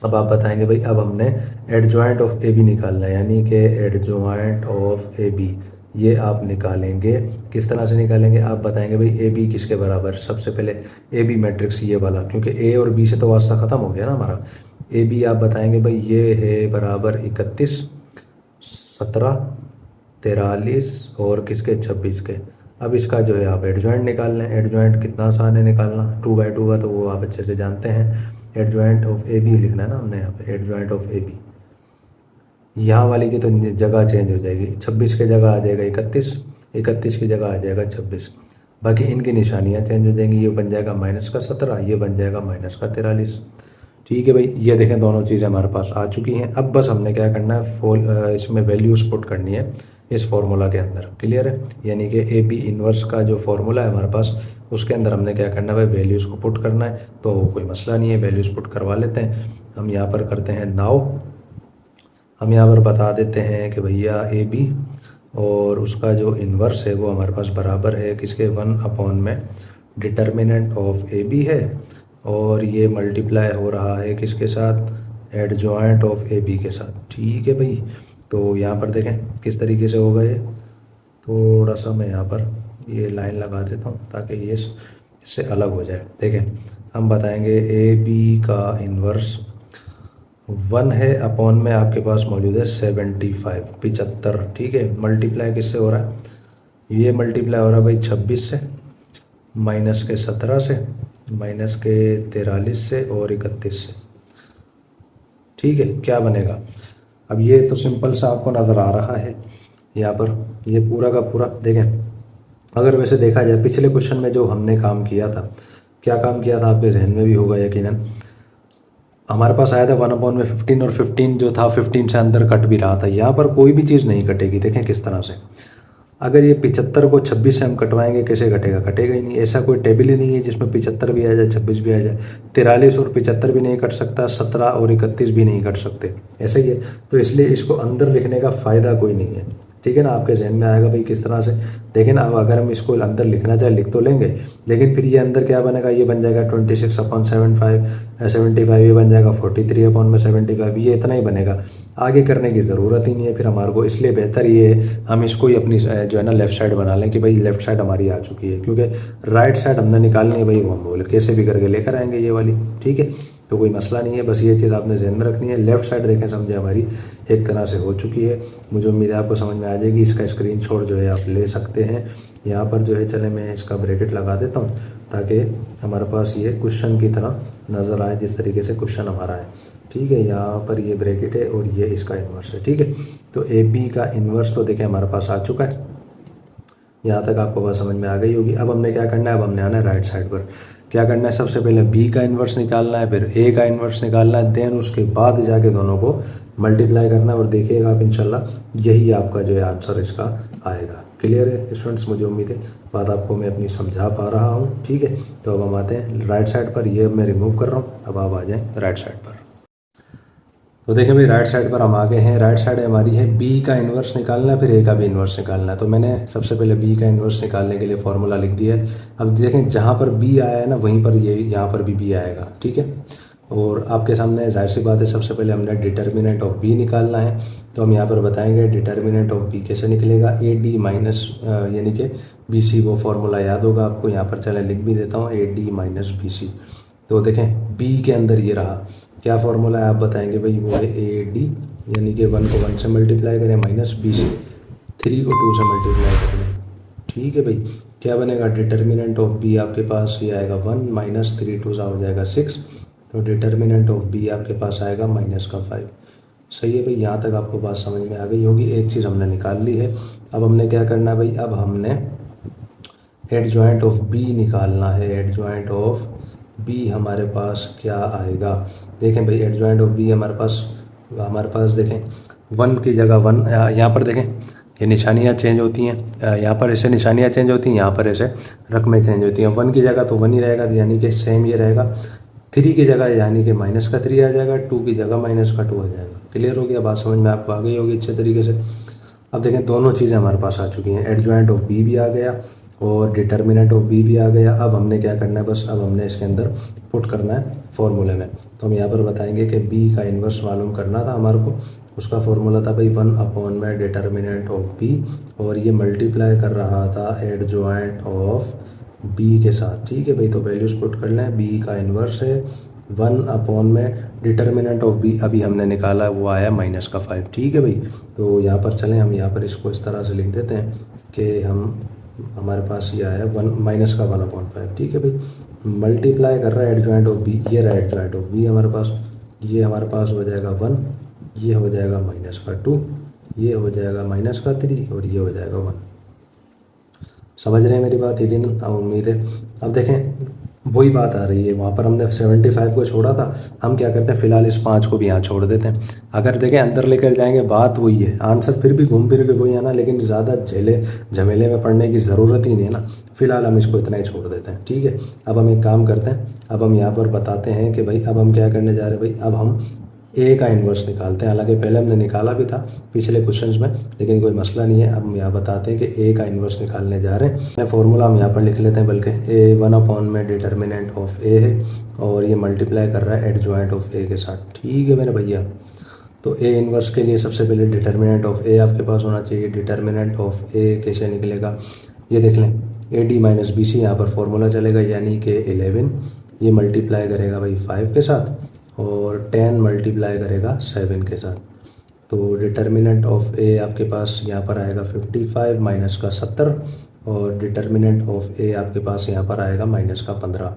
अब आप बताएंगे भाई अब हमने एडजॉइंट ऑफ ए बी निकालना है, यानी कि एडजॉइंट ऑफ ए बी ये आप निकालेंगे। किस तरह से निकालेंगे, आप बताएंगे भाई ए बी किसके बराबर, सबसे पहले ए बी मैट्रिक्स ये वाला, क्योंकि ए और बी से तो वास्ता ख़त्म हो गया ना हमारा। ए बी आप बताएंगे भाई ये है बराबर 31, 17, 43 और किसके 26 के। अब इसका जो है आप एडजॉइंट निकाल लें। एडजॉइंट कितना आसान है निकालना, 2/2 का तो वो आप अच्छे से जानते हैं। एडजॉइंट ऑफ ए बी लिखना है ना हमने यहाँ पे, एडजॉइंट ऑफ ए बी, यहाँ वाली की तो जगह चेंज हो जाएगी, 26 की जगह आ जाएगा 31, 31 की जगह आ जाएगा 26, बाकी इनकी निशानियाँ चेंज हो जाएंगी। ये बन जाएगा माइनस का 17, ये बन जाएगा माइनस का 43। ठीक है भाई, ये देखें दोनों चीज़ें हमारे पास आ चुकी हैं। अब बस हमने क्या करना है, इसमें वैल्यूज पुट करनी है इस फार्मूला के अंदर। क्लियर है, यानी कि ए बी इन्वर्स का जो फार्मूला है हमारे पास, उसके अंदर हमने क्या करना है भाई, वैल्यूज़ को पुट करना है। तो कोई मसला नहीं है, वैल्यूज़ पुट करवा लेते हैं। हम यहाँ पर करते हैं नाउ, हम यहाँ पर बता देते हैं कि भैया ए बी और उसका जो इन्वर्स है वो हमारे पास बराबर है किसके, 1 में डिटर्मिनेंट ऑफ ए बी है और ये मल्टीप्लाई हो रहा है किसके साथ, एडजॉइंट ऑफ ए बी के साथ। ठीक है भाई, तो यहाँ पर देखें किस तरीके से होगा ये, थोड़ा सा मैं यहाँ पर ये लाइन लगा देता हूँ ताकि ये इससे अलग हो जाए। देखें हम बताएंगे ए बी का इन्वर्स 1 है, अपॉन में आपके पास मौजूद है 75। ठीक है, मल्टीप्लाई किससे हो रहा है, ये मल्टीप्लाई हो रहा है भाई 26 से, माइनस के 17 से, माइनस के 43 से और 31 से। ठीक है, क्या बनेगा, अब ये तो सिंपल सा आपको नज़र आ रहा है यहाँ पर, ये पूरा का पूरा देखें। अगर वैसे देखा जाए पिछले क्वेश्चन में जो हमने काम किया था, क्या काम किया था आपके जहन में भी होगा यकीनन, हमारे पास आया था 1 में 15 और 15 जो था 15 से अंदर कट भी रहा था। यहाँ पर कोई भी चीज़ नहीं कटेगी। देखें किस तरह से, अगर ये 75 को 26 से हम कटवाएंगे कैसे कटेगा, कटेगा ही नहीं। ऐसा कोई टेबल ही नहीं है जिसमें 75 भी आ जाए 26 भी आ जाए। 43 और 75 भी नहीं कट सकता, 17 और 31 भी नहीं कट सकते, ऐसा ही है। तो इसलिए इसको अंदर लिखने का फ़ायदा कोई नहीं है। ठीक है ना, आपके जहन में आएगा भाई किस तरह से। देखिए ना, अब अगर हम इसको अंदर लिखना चाहे लिख तो लेंगे, लेकिन फिर ये अंदर क्या बनेगा, ये बन जाएगा 26/75, ये बन जाएगा 43/75, ये इतना ही बनेगा, आगे करने की ज़रूरत ही नहीं है फिर हमारे को। इसलिए बेहतर ये है हम इसको ही अपनी जो है ना लेफ़्ट साइड बना लें कि भाई लेफ़्ट साइड हमारी आ चुकी है, क्योंकि राइट साइड हमने निकालनी है भाई, वो हम बोले कैसे भी करके लेकर आएंगे ये वाली। ठीक है, तो कोई मसला नहीं है, बस ये चीज़ आपने ध्यान में रखनी है। लेफ़्ट साइड देखें समझे हमारी एक तरह से हो चुकी है, मुझे उम्मीद है आपको समझ में आ जाएगी। इसका स्क्रीनशॉट जो है आप ले सकते हैं। यहाँ पर जो है चले मैं इसका ब्रैकेट लगा देता हूँ ताकि हमारे पास ये क्वेश्चन की तरह नज़र आए, जिस तरीके से क्वेश्चन हमारा है। ठीक है, यहाँ पर ये ब्रैकेट है और ये इसका इन्वर्स है। ठीक है, तो ए बी का इन्वर्स तो देखें हमारे पास आ चुका है। यहाँ तक आपको बात समझ में आ गई होगी। अब हमने क्या करना है, अब हमने आना है राइट साइड पर। क्या करना है, सबसे पहले बी का इन्वर्स निकालना है, फिर ए का इन्वर्स निकालना है, देन उसके बाद जाके दोनों को मल्टीप्लाई करना है और देखिएगा आप इंशाल्लाह यही आपका जो है आंसर इसका आएगा। क्लियर है स्टूडेंट्स? मुझे उम्मीद है बात आपको मैं अपनी समझा पा रहा हूँ। ठीक है, तो अब हम आते हैं राइट साइड पर। ये मैं रिमूव कर रहा हूँ, अब आप आ जाएँ राइट साइड पर। तो देखें भाई, राइट साइड पर हम आ गए हैं। राइट साइड हमारी है बी का इन्वर्स निकालना है, फिर ए का भी इन्वर्स निकालना है। तो मैंने सबसे पहले बी का इन्वर्स निकालने के लिए फॉर्मूला लिख दिया है। अब देखें जहाँ पर बी आया है ना, वहीं पर ये यहाँ पर भी बी आएगा। ठीक है, और आपके सामने जाहिर सी बात है, सबसे पहले हमने डिटर्मिनेंट ऑफ बी निकालना है। तो हम यहाँ पर बताएंगे डिटर्मिनेंट ऑफ बी कैसे निकलेगा। ए डी माइनस यानी कि बी सी, वो फार्मूला याद होगा आपको। यहाँ पर चले लिख भी देता हूँ, A D minus B C. तो देखें बी के अंदर ये रहा, क्या फार्मूला है आप बताएंगे भाई, वो है ए डी यानी कि 1 को 1 से मल्टीप्लाई करें माइनस बी सी, 3 को 2 से मल्टीप्लाई करें। ठीक है भाई, क्या बनेगा, डिटर्मिनेंट ऑफ बी आपके पास ये आएगा 1 माइनस 3 2 सा हो जाएगा 6। तो डिटर्मिनेंट ऑफ बी आपके पास आएगा माइनस का 5। सही है भाई, यहाँ तक आपको बात समझ में आ गई होगी। एक चीज़ हमने निकाल ली है। अब हमने क्या करना है भाई, अब हमने एडजॉइंट ऑफ बी निकालना है। एडजॉइंट ऑफ बी हमारे पास क्या आएगा, देखें भाई, एडजॉइंट ऑफ बी हमारे पास देखें 1 की जगह 1, यहाँ पर देखें ये निशानियाँ चेंज होती हैं, यहाँ पर ऐसे निशानियाँ चेंज होती हैं, यहाँ पर ऐसे रकमें चेंज होती हैं। 1 की जगह तो 1 ही रहेगा, यानी कि सेम ये रहेगा। 3 की जगह यानी कि माइनस का 3 आ जाएगा, 2 की जगह माइनस का 2 आ जाएगा। क्लियर हो गया, बात समझ में आपको आ गई होगी अच्छे तरीके से। अब देखें दोनों चीज़ें हमारे पास आ चुकी हैं, एडजॉइंट ऑफ बी भी आ गया और डिटर्मिनेंट ऑफ बी भी आ गया। अब हमने क्या करना है, बस अब हमने इसके अंदर पुट करना है फॉर्मूले में। तो हम यहाँ पर बताएंगे कि बी का इन्वर्स मालूम करना था हमारे को। उसका फॉर्मूला था भाई 1/में डिटर्मिनेंट ऑफ बी, और ये मल्टीप्लाई कर रहा था एडजॉइंट ऑफ बी के साथ। ठीक है भाई, तो वैल्यूज पुट कर लें। बी का इन्वर्स है 1/में डिटर्मिनेंट ऑफ बी, अभी हमने निकाला वो आया माइनस का 5। ठीक है भाई, तो यहाँ पर चलें, हम यहाँ पर इसको इस तरह से लिख देते हैं कि हमारे पास ये आया 1 माइनस का 1/5। ठीक है भाई, मल्टीप्लाई कर रहा है एडजॉइंट ऑफ बी, ये रहा एडजॉइंट ऑफ बी हमारे पास। ये हमारे पास हो जाएगा 1, ये हो जाएगा माइनस का 2, ये हो जाएगा माइनस का 3 और ये हो जाएगा 1। समझ रहे हैं मेरी बात, यकीन उम्मीद है। अब देखें वही बात आ रही है, वहाँ पर हमने 75 को छोड़ा था, हम क्या करते हैं फिलहाल इस 5 को भी यहाँ छोड़ देते हैं। अगर देखें अंदर लेकर जाएंगे बात वही है, आंसर फिर भी घूम फिर के वही है ना, लेकिन ज़्यादा झमेले में पढ़ने की ज़रूरत ही नहीं है ना। फिलहाल हम इसको इतना ही छोड़ देते हैं। ठीक है, अब हम एक काम करते हैं, अब हम यहाँ पर बताते हैं कि भाई अब हम क्या करने जा रहे हैं भाई, अब हम ए का इन्वर्स निकालते हैं। हालांकि पहले हमने निकाला भी था पिछले क्वेश्चंस में, लेकिन कोई मसला नहीं है। अब हम यहाँ बताते हैं कि ए का इन्वर्स निकालने जा रहे हैं। फॉर्मूला हम यहाँ पर लिख लेते हैं, बल्कि ए 1/में डिटर्मिनेंट ऑफ ए है और ये मल्टीप्लाई कर रहा है एडजॉइंट ऑफ ए के साथ। ठीक है मेरे भैया, तो ए इन्वर्स के लिए सबसे पहले डिटर्मिनेंट ऑफ ए आपके पास होना चाहिए। डिटर्मिनेंट ऑफ ए कैसे निकलेगा, ये देख लें, A D minus B C यहाँ पर फॉर्मूला चलेगा, यानी कि 11 ये मल्टीप्लाई करेगा भाई 5 के साथ और 10 मल्टीप्लाई करेगा 7 के साथ। तो डिटर्मिनेंट ऑफ ए आपके पास यहाँ पर आएगा 55 माइनस का 70 और डिटर्मिनेंट ऑफ ए आपके पास यहाँ पर आएगा माइनस का 15।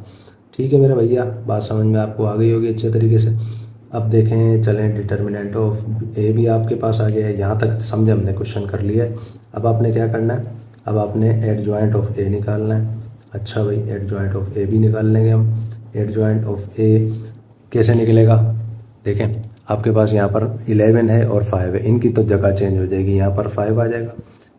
ठीक है मेरे भैया, बात समझ में आपको आ गई होगी अच्छे तरीके से। अब देखें चलें, डिटर्मिनेंट ऑफ ए भी आपके पास आ गया है, यहाँ तक समझे हमने क्वेश्चन कर लिया है। अब आपने क्या करना है, अब आपने एडजॉइंट ऑफ ए निकालना है। अच्छा भाई, एडजॉइंट ऑफ ए भी निकाल लेंगे हम। एडजॉइंट ऑफ ए कैसे निकलेगा, देखें आपके पास यहाँ पर 11 है और 5 है, इनकी तो जगह चेंज हो जाएगी, यहाँ पर 5 आ जाएगा,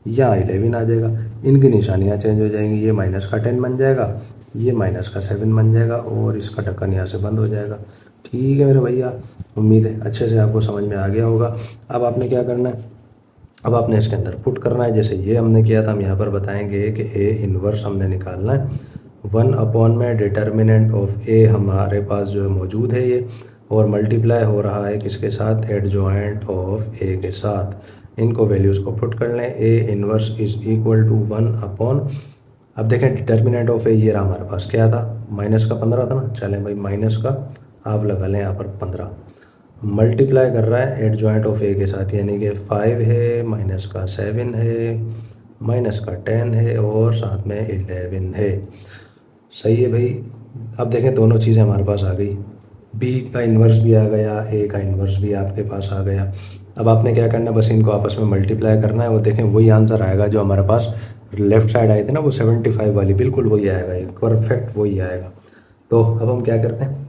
यहाँ 11 आ जाएगा, इनकी निशानियाँ चेंज हो जाएंगी, ये माइनस का 10 बन जाएगा, ये माइनस का 7 बन जाएगा और इसका ढक्कन यहाँ से बंद हो जाएगा। ठीक है मेरे भैया, उम्मीद है अच्छे से आपको समझ में आ गया होगा। अब आपने क्या करना है, अब आपने इसके अंदर पुट करना है, जैसे ये हमने किया था। हम यहाँ पर बताएंगे कि ए इन्वर्स हमने निकालना है। 1/में डिटर्मिनेंट ऑफ ए हमारे पास जो है मौजूद है ये, और मल्टीप्लाई हो रहा है किसके साथ, एडजॉइंट ऑफ ए के साथ। इनको वैल्यूज़ को पुट कर लें, A inverse is equal to 1/। अब देखें डिटर्मिनेंट ऑफ ए ये रहा हमारे पास, क्या था, माइनस का 15 था ना। चलें भाई, माइनस का आप लगा लें यहाँ पर 15, मल्टीप्लाई कर रहा है एडजॉइंट ऑफ ए के साथ, यानी कि 5 है माइनस का 7 है माइनस का 10 है और साथ में 11 है। सही है भाई। अब देखें दोनों चीज़ें हमारे पास आ गई, बी का इन्वर्स भी आ गया, ए का इन्वर्स भी आपके पास आ गया। अब आपने क्या करना है, बस इनको आपस में मल्टीप्लाई करना है। वो देखें वही आंसर आएगा जो हमारे पास लेफ्ट साइड आई थी ना, वो 75 वाली, बिल्कुल वही आएगा, एक परफेक्ट वही आएगा। तो अब हम क्या करते हैं,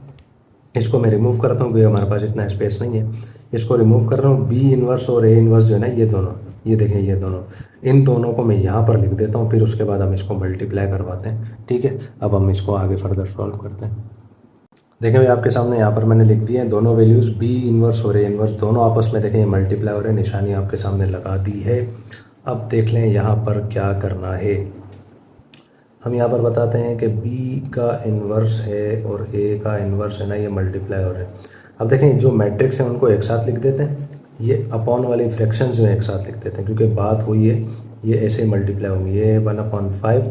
इसको मैं रिमूव करता हूँ क्योंकि हमारे पास इतना स्पेस नहीं है। इसको रिमूव कर रहा हूँ, बी इन्वर्स और ए इन्वर्स जो है ना, ये दोनों, ये देखें ये दोनों, इन दोनों को मैं यहाँ पर लिख देता हूँ, फिर उसके बाद हम इसको मल्टीप्लाई करवाते हैं। ठीक है, अब हम इसको आगे फर्दर सॉल्व करते हैं। देखें भाई आपके सामने यहाँ पर मैंने लिख दिए हैं दोनों वैल्यूज़, बी इन्वर्स और ए इन्वर्स दोनों आपस में, देखें ये मल्टीप्लाई हो रहे हैं, निशानी आपके सामने लगा दी है। अब देख लें यहाँ पर क्या करना है। हम यहाँ पर बताते हैं कि b का इन्वर्स है और a का इन्वर्स है ना, ये मल्टीप्लाई हो रहे हैं। अब देखें जो मैट्रिक्स है उनको एक साथ लिख देते हैं, ये अपॉन वाली फ्रैक्शंस जो एक साथ लिख देते हैं, क्योंकि बात हुई है ये ऐसे मल्टीप्लाई होंगी। ये 1/5,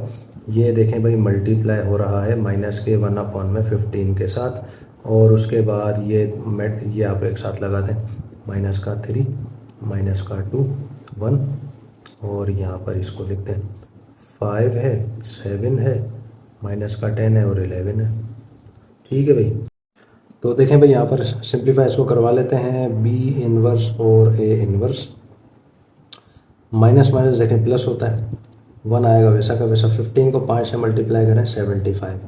ये देखें भाई मल्टीप्लाई हो रहा है माइनस के 1/15 के साथ, और उसके बाद ये आप एक साथ लगा दें, माइनस का 3, माइनस का 2, 1, और यहाँ पर इसको लिख दें 5 है, 7 है, माइनस का 10 है और 11 है। ठीक है भाई, तो देखें भाई यहाँ पर सिंप्लीफाई इसको करवा लेते हैं, बी इन्वर्स और ए इन्वर्स, माइनस माइनस देखें प्लस होता है, 1 आएगा वैसा का वैसा। 15 को 5 से मल्टीप्लाई करें 75,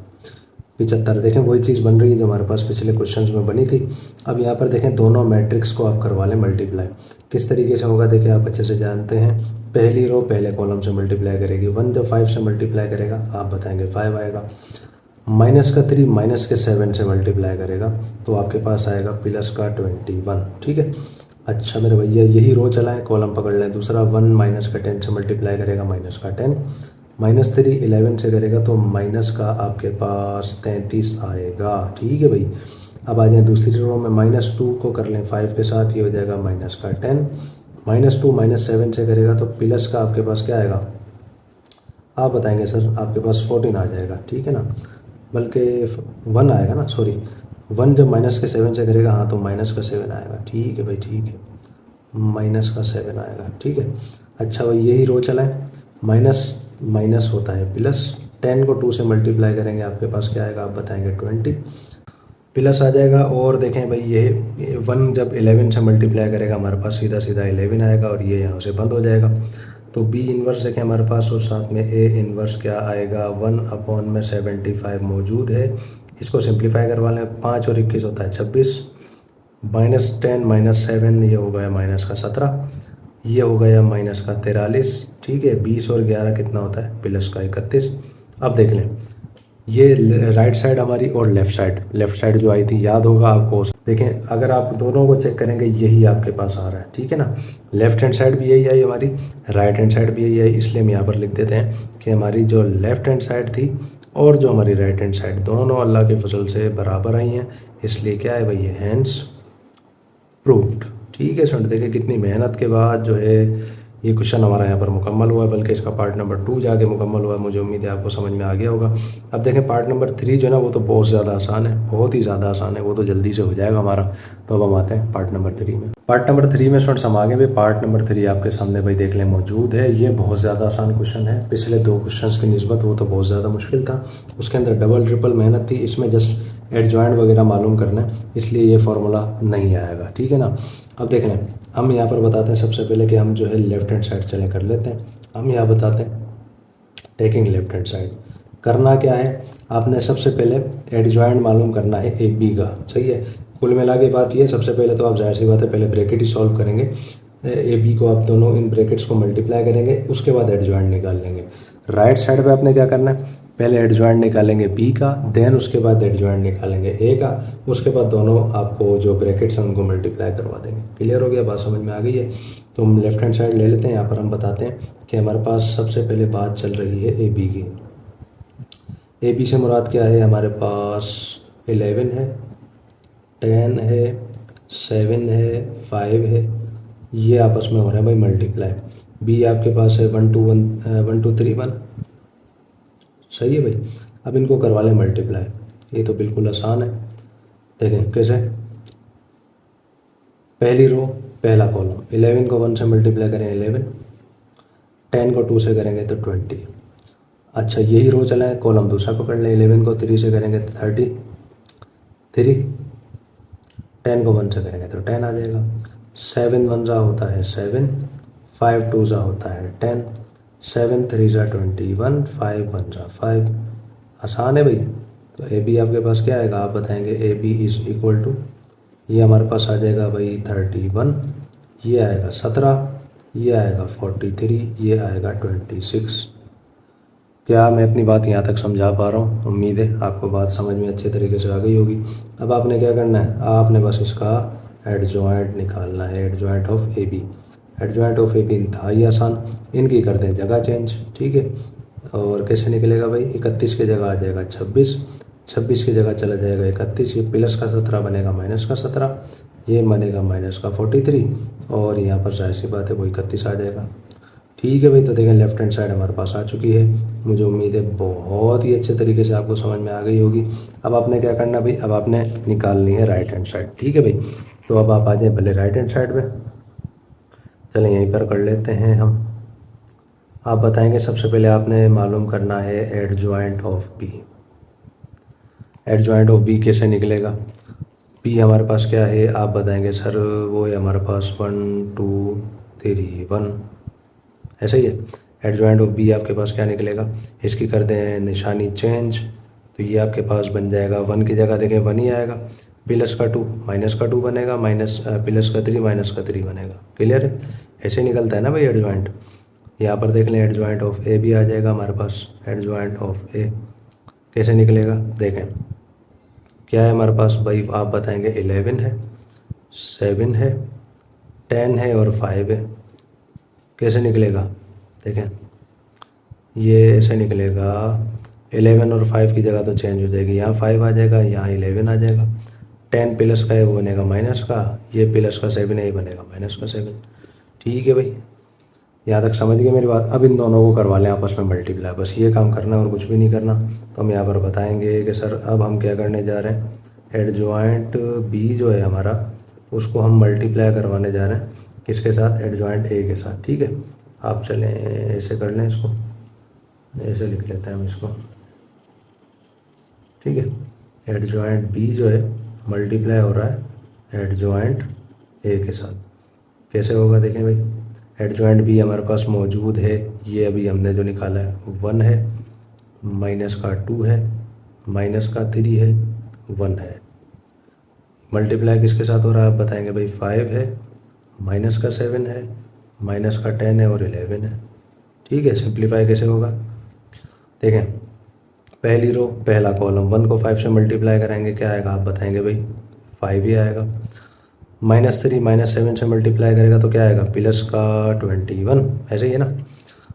75। देखें वही चीज़ बन रही है जो हमारे पास पिछले क्वेश्चंस में बनी थी। अब यहाँ पर देखें दोनों मैट्रिक्स को आप करवा लें मल्टीप्लाई। किस तरीके से होगा देखिए, आप अच्छे से जानते हैं। पहली रो पहले कॉलम से मल्टीप्लाई करेगी, 1 जब 5 से मल्टीप्लाई करेगा आप बताएंगे 5 आएगा। माइनस का 3 माइनस के 7 से मल्टीप्लाई करेगा तो आपके पास आएगा प्लस का 21। ठीक है, अच्छा मेरे भैया यही रो चला है, कॉलम पकड़ लें दूसरा। 1 माइनस का 10 से मल्टीप्लाई करेगा, माइनस का 10, माइनस 3 11 से करेगा तो माइनस का आपके पास 33 आएगा। ठीक है भाई, अब आ जाए दूसरी रो में, -2 को कर लें 5 के साथ, ये हो जाएगा माइनस का 10, -2 -7 से करेगा तो प्लस का आपके पास क्या आएगा, आप बताएंगे सर, आपके पास 14 आ जाएगा। ठीक है ना, बल्कि 1 आएगा ना, सॉरी 1 जब माइनस के 7 से करेगा, हाँ तो माइनस का 7 आएगा। ठीक है भाई, ठीक है, माइनस का 7 आएगा। ठीक है, अच्छा भाई यही रो चला है, माइनस माइनस होता है प्लस, 10 को 2 से मल्टीप्लाई करेंगे आपके पास क्या आएगा, आप बताएंगे 20, प्लस आ जाएगा। और देखें भाई ये 1 जब 11 से मल्टीप्लाई करेगा हमारे पास सीधा सीधा 11 आएगा और ये यहाँ से बंद हो जाएगा। तो बी इन्वर्स देखें हमारे पास, और साथ में ए इन्वर्स क्या आएगा, 1/75 मौजूद है। इसको सिंप्लीफाई करवा लें, 5 और 21 होता है 26, -10 -7 ये हो गया माइनस का 17, ये हो गया माइनस का 43। ठीक है, 20 और 11 कितना होता है, प्लस का 31। अब देख लें ये राइट साइड हमारी और लेफ़्ट साइड जो आई थी याद होगा आपको। देखें अगर आप दोनों को चेक करेंगे यही आपके पास आ रहा है। ठीक है ना, लेफ्ट हैंड साइड भी यही आई हमारी, राइट हैंड साइड भी यही आई, इसलिए हम यहाँ पर लिख देते हैं कि हमारी जो लेफ्ट हैंड साइड थी और जो हमारी राइट हैंड साइड दोनों अल्लाह के फजल से बराबर आई हैं, इसलिए क्या है भाई, ये हैंड्स प्रूव्ड। ठीक है स्टूडेंट, देखिए कितनी मेहनत के बाद जो है ये क्वेश्चन हमारा यहाँ पर मुकम्मल हुआ है, बल्कि इसका पार्ट नंबर 2 जाके मुकम्मल हुआ है। मुझे उम्मीद है आपको समझ में आ गया होगा। अब देखें पार्ट नंबर 3 जो है ना, वो तो बहुत ज़्यादा आसान है, बहुत ही ज़्यादा आसान है, वो तो जल्दी से हो जाएगा हमारा। तो अब हम आते हैं पार्ट नंबर 3 में। पार्ट नंबर 3 में स्टूडेंट्स हम आगे भी पार्ट नंबर 3 आपके सामने भाई देख लें मौजूद है। ये बहुत ज़्यादा आसान क्वेश्चन है, पिछले 2 क्वेश्चन की निस्बत वो तो बहुत ज़्यादा मुश्किल था, उसके अंदर डबल ट्रिपल मेहनत थी। इसमें जस्ट एडजॉइंट वगैरह मालूम करना है, इसलिए ये फार्मूला नहीं आएगा। ठीक है ना, अब देख लें हम यहाँ पर बताते हैं सबसे पहले कि हम जो है लेफ्ट हैंड साइड चले कर लेते हैं। हम यहाँ बताते हैं टेकिंग लेफ्ट हैंड साइड, करना क्या है, आपने सबसे पहले एडजॉइंट मालूम करना है ए बी का। सही है, कुल मिला के बात ये, सबसे पहले तो आप जाहिर सी बात है पहले ब्रैकेट ही सॉल्व करेंगे, ए बी को आप दोनों इन ब्रैकेट्स को मल्टीप्लाई करेंगे, उसके बाद एडजॉइंट निकाल लेंगे। राइट साइड पे आपने क्या करना है, पहले एडजॉइंट निकालेंगे बी का, देन उसके बाद एडजॉइंट निकालेंगे ए का, उसके बाद दोनों आपको जो ब्रैकेट्स हैं उनको मल्टीप्लाई करवा देंगे। क्लियर हो गया, बात समझ में आ गई है। तो हम लेफ्ट हैंड साइड ले लेते हैं। यहाँ पर हम बताते हैं कि हमारे पास सबसे पहले बात चल रही है ए बी की। ए बी से मुराद क्या है, हमारे पास 11 है, 10 है, 7 है, 5 है, ये आपस में हो रहा है भाई मल्टीप्लाई। बी आपके पास है 1 2 3 1, सही है भाई। अब इनको करवा लें मल्टीप्लाई, ये तो बिल्कुल आसान है। देखें कैसे, पहली रो पहला कॉलम, 11 को 1 से मल्टीप्लाई करें 11, 10 को 2 से करेंगे तो 20। अच्छा यही रो चलाएं, कॉलम दूसरा पकड़ लें। 11 को 3 से करेंगे 33, 10 को 1 से करेंगे तो 10 आ जाएगा। 7 1 जा होता है 7, 5 2 जा होता है 10, 7 3 जा 21, 5 1 जा 5। आसान है भाई। तो ए बी आपके पास क्या आएगा, आप बताएंगे। A B is equal to, ये हमारे पास आ जाएगा भाई 31, ये आएगा 17, ये आएगा 43, ये आएगा 26। क्या मैं अपनी बात यहाँ तक समझा पा रहा हूँ? उम्मीद है आपको बात समझ में अच्छे तरीके से आ गई होगी। अब आपने क्या करना है, आपने बस इसका एडजॉइंट निकालना है, adjoint of A B. Adjoint of A B इंतहाई आसान, इनकी करते हैं जगह चेंज, ठीक है। और कैसे निकलेगा भाई, 31 की जगह आ जाएगा 26, 26 की जगह चला जाएगा 31, ये प्लस का 17 बनेगा माइनस का 17, ये बनेगा माइनस का 43, और यहाँ पर जाहिर सी बात है वो 31 आ जाएगा। ठीक है भाई, तो देखें लेफ्ट हैंड साइड हमारे पास आ चुकी है। मुझे उम्मीद है बहुत ही अच्छे तरीके से आपको समझ में आ गई होगी। अब आपने क्या करना भाई, अब आपने निकालनी है राइट हैंड साइड, ठीक है भाई। तो अब आप आ जाए पहले राइट हैंड साइड पे, चलें यहीं पर कर लेते हैं हम। आप बताएंगे सबसे पहले आपने मालूम करना है adjoint of B. Adjoint of B कैसे निकलेगा, बी हमारे पास क्या है, आप बताएंगे सर वो है हमारे पास 1 2 3 1, ऐसा ही है। एडजॉइंट ऑफ बी आपके पास क्या निकलेगा, इसकी कर दें निशानी चेंज, तो ये आपके पास बन जाएगा 1 की जगह देखें 1 ही आएगा, प्लस का 2 माइनस का 2 बनेगा, माइनस प्लस का 3 माइनस का 3 बनेगा। क्लियर है, ऐसे निकलता है ना भाई एडजॉइंट। यहाँ पर देख लें एडजॉइंट ऑफ ए भी आ जाएगा हमारे पास। एडजॉइंट ऑफ ए कैसे निकलेगा, देखें क्या है हमारे पास भाई, आप बताएंगे 11 है, 7 है, 10 है और 5 है। कैसे निकलेगा, देखें ये ऐसे निकलेगा, 11 और 5 की जगह तो चेंज हो जाएगी, यहाँ 5 आ जाएगा, यहाँ 11 आ जाएगा। 10 प्लस का है वो बनेगा माइनस का, ये प्लस का 7 है ये बनेगा माइनस का 7। ठीक है भाई, यहाँ तक समझ गए मेरी बात। अब इन दोनों को करवा लें आपस में मल्टीप्लाई, बस ये काम करना है और कुछ भी नहीं करना। तो हम यहाँ पर बताएंगे कि सर अब हम क्या करने जा रहे हैं, एडजॉइंट बी जो है हमारा उसको हम मल्टीप्लाई करवाने जा रहे हैं, किसके साथ, एडजॉइंट ए के साथ। ठीक है, आप चलें ऐसे कर लें, इसको ऐसे लिख लेते हैं हम इसको, ठीक है। एडजॉइंट बी जो है मल्टीप्लाई हो रहा है एडजॉइंट ए के साथ। कैसे होगा देखें भाई, एडजॉइंट बी हमारे पास मौजूद है, ये अभी हमने जो निकाला है 1 है, माइनस का 2 है, माइनस का 3 है, 1 है। मल्टीप्लाई किसके साथ हो रहा है आप बताएंगे भाई, 5 है, माइनस का 7 है, माइनस का 10 है और 11 है। ठीक है, सिंप्लीफाई कैसे होगा देखें, पहली रो पहला कॉलम 1 को 5 से मल्टीप्लाई करेंगे क्या आएगा आप बताएंगे भाई, 5 ही आएगा। -3 -7 से मल्टीप्लाई करेगा तो क्या आएगा, प्लस का 21, ऐसे ही है ना।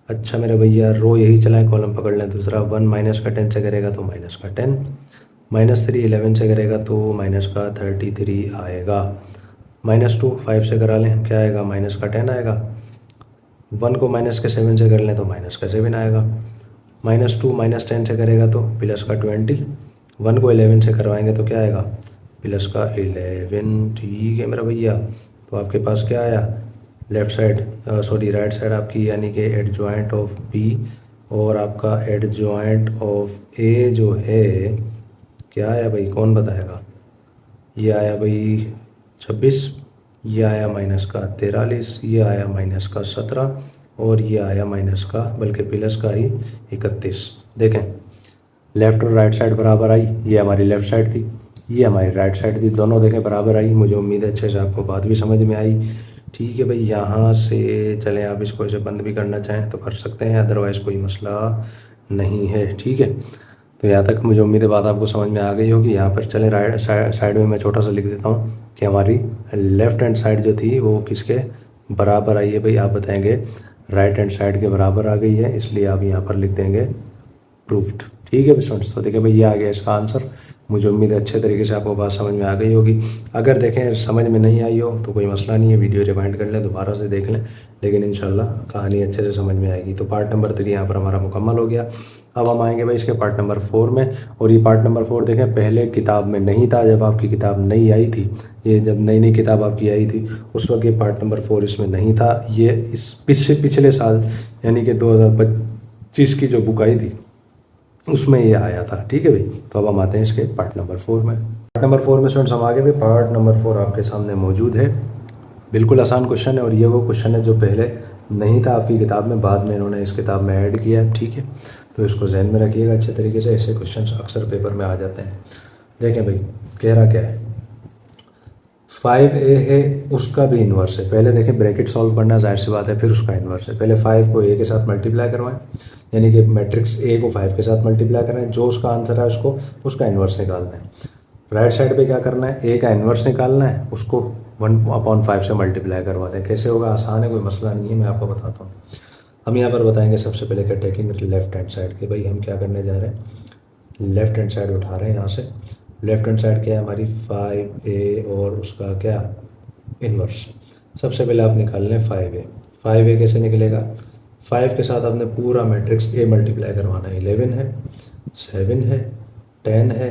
अच्छा मेरे भैया रो यही चलाएं, कॉलम पकड़ लें दूसरा। 1 माइनस का 10 से करेगा तो माइनस का 10, -3 11 से करेगा तो माइनस का 33 आएगा। -2 5 से करा लें क्या आएगा, माइनस का 10 आएगा। 1 को माइनस के 7 से कर लें तो माइनस का 7 आएगा। -2 -10 से करेगा तो प्लस का 20, 1 को 11 से करवाएंगे तो क्या आएगा, प्लस का 11। ठीक है मेरा भैया, तो आपके पास क्या आया, left side sorry right side आपकी यानी कि एडजॉइंट ऑफ बी और आपका एडजॉइंट ऑफ ए जो है क्या आया भाई, कौन बताएगा। ये आया भाई 26, ये आया माइनस का 43, ये आया माइनस का 17 और ये आया माइनस का बल्कि प्लस का ही 31। देखें लेफ़्ट और राइट साइड बराबर आई, ये हमारी लेफ़्ट साइड थी, ये हमारी राइट साइड थी, दोनों देखें बराबर आई। मुझे उम्मीद है अच्छे से आपको बात भी समझ में आई। ठीक है भाई, यहाँ से चलें, आप इसको ऐसे बंद भी करना चाहें तो कर सकते हैं, अदरवाइज़ कोई मसला नहीं है। ठीक है, तो यहाँ तक मुझे उम्मीद है बात आपको समझ में आ गई होगी। यहाँ पर चलें राइट साइड में मैं छोटा सा लिख देता हूँ कि हमारी लेफ़्ट हैंड साइड जो थी वो किसके बराबर आई है भाई, आप बताएंगे राइट हैंड साइड के बराबर आ गई है, इसलिए आप यहाँ पर लिख देंगे प्रूफ्ड। ठीक है स्टूडेंट्स, तो देखिए भाई ये आ गया इसका आंसर। मुझे उम्मीद है अच्छे तरीके से आपको बात समझ में आ गई होगी। अगर देखें समझ में नहीं आई हो तो कोई मसला नहीं है, वीडियो रिवाइंड कर लें, दोबारा से देख लें, लेकिन इंशाल्लाह कहानी अच्छे से समझ में आएगी। तो पार्ट नंबर 3 यहाँ पर हमारा मुकम्मल हो गया। अब हम आएंगे भाई इसके पार्ट नंबर 4 में, और ये पार्ट नंबर 4 देखें पहले किताब में नहीं था, जब आपकी किताब नई आई थी, ये जब नई किताब आपकी आई थी उस वक्त ये पार्ट नंबर 4 इसमें नहीं था। ये इस पिछले साल यानी कि 2025 की जो बुक आई थी उसमें ये आया था। ठीक है भाई, तो अब हम आते हैं इसके पार्ट नंबर 4 में। पार्ट नंबर 4 में स्टूडेंट्स हम आगे भी, पार्ट नंबर 4 आपके सामने मौजूद है। बिल्कुल आसान क्वेश्चन है, और ये वो क्वेश्चन है जो पहले नहीं था आपकी किताब में, बाद में इन्होंने इस किताब में ऐड किया है। ठीक है, तो इसको जहन में रखिएगा अच्छे तरीके से, ऐसे क्वेश्चन अक्सर पेपर में आ जाते हैं। देखें भाई, कह रहा क्या है, 5a है, उसका भी इन्वर्स है। पहले देखें, ब्रैकेट सॉल्व करना जाहिर सी बात है, फिर उसका इन्वर्स है। पहले 5 को a के साथ मल्टीप्लाई करवाएं, यानी कि मैट्रिक्स a को 5 के साथ मल्टीप्लाई करें, जो उसका आंसर है उसका इन्वर्स निकालना है। राइट साइड पे क्या करना है, a का इन्वर्स निकालना है, उसको 1/5 से मल्टीप्लाई करवा दें। कैसे होगा, आसान है, कोई मसला नहीं है, मैं आपको बताता हूँ। हम यहाँ पर बताएंगे सबसे पहले क्या, टेकिंग लेफ्ट हैंड साइड के, भाई हम क्या करने जा रहे हैं, लेफ्ट हैंड साइड उठा रहे हैं। यहाँ से लेफ्ट हैंड साइड क्या है हमारी, 5a और उसका क्या, इन्वर्स। सबसे पहले आप निकाल लें 5a। 5a कैसे निकलेगा, 5 के साथ आपने पूरा मैट्रिक्स a मल्टीप्लाई करवाना है। 11 है, 7 है, 10 है,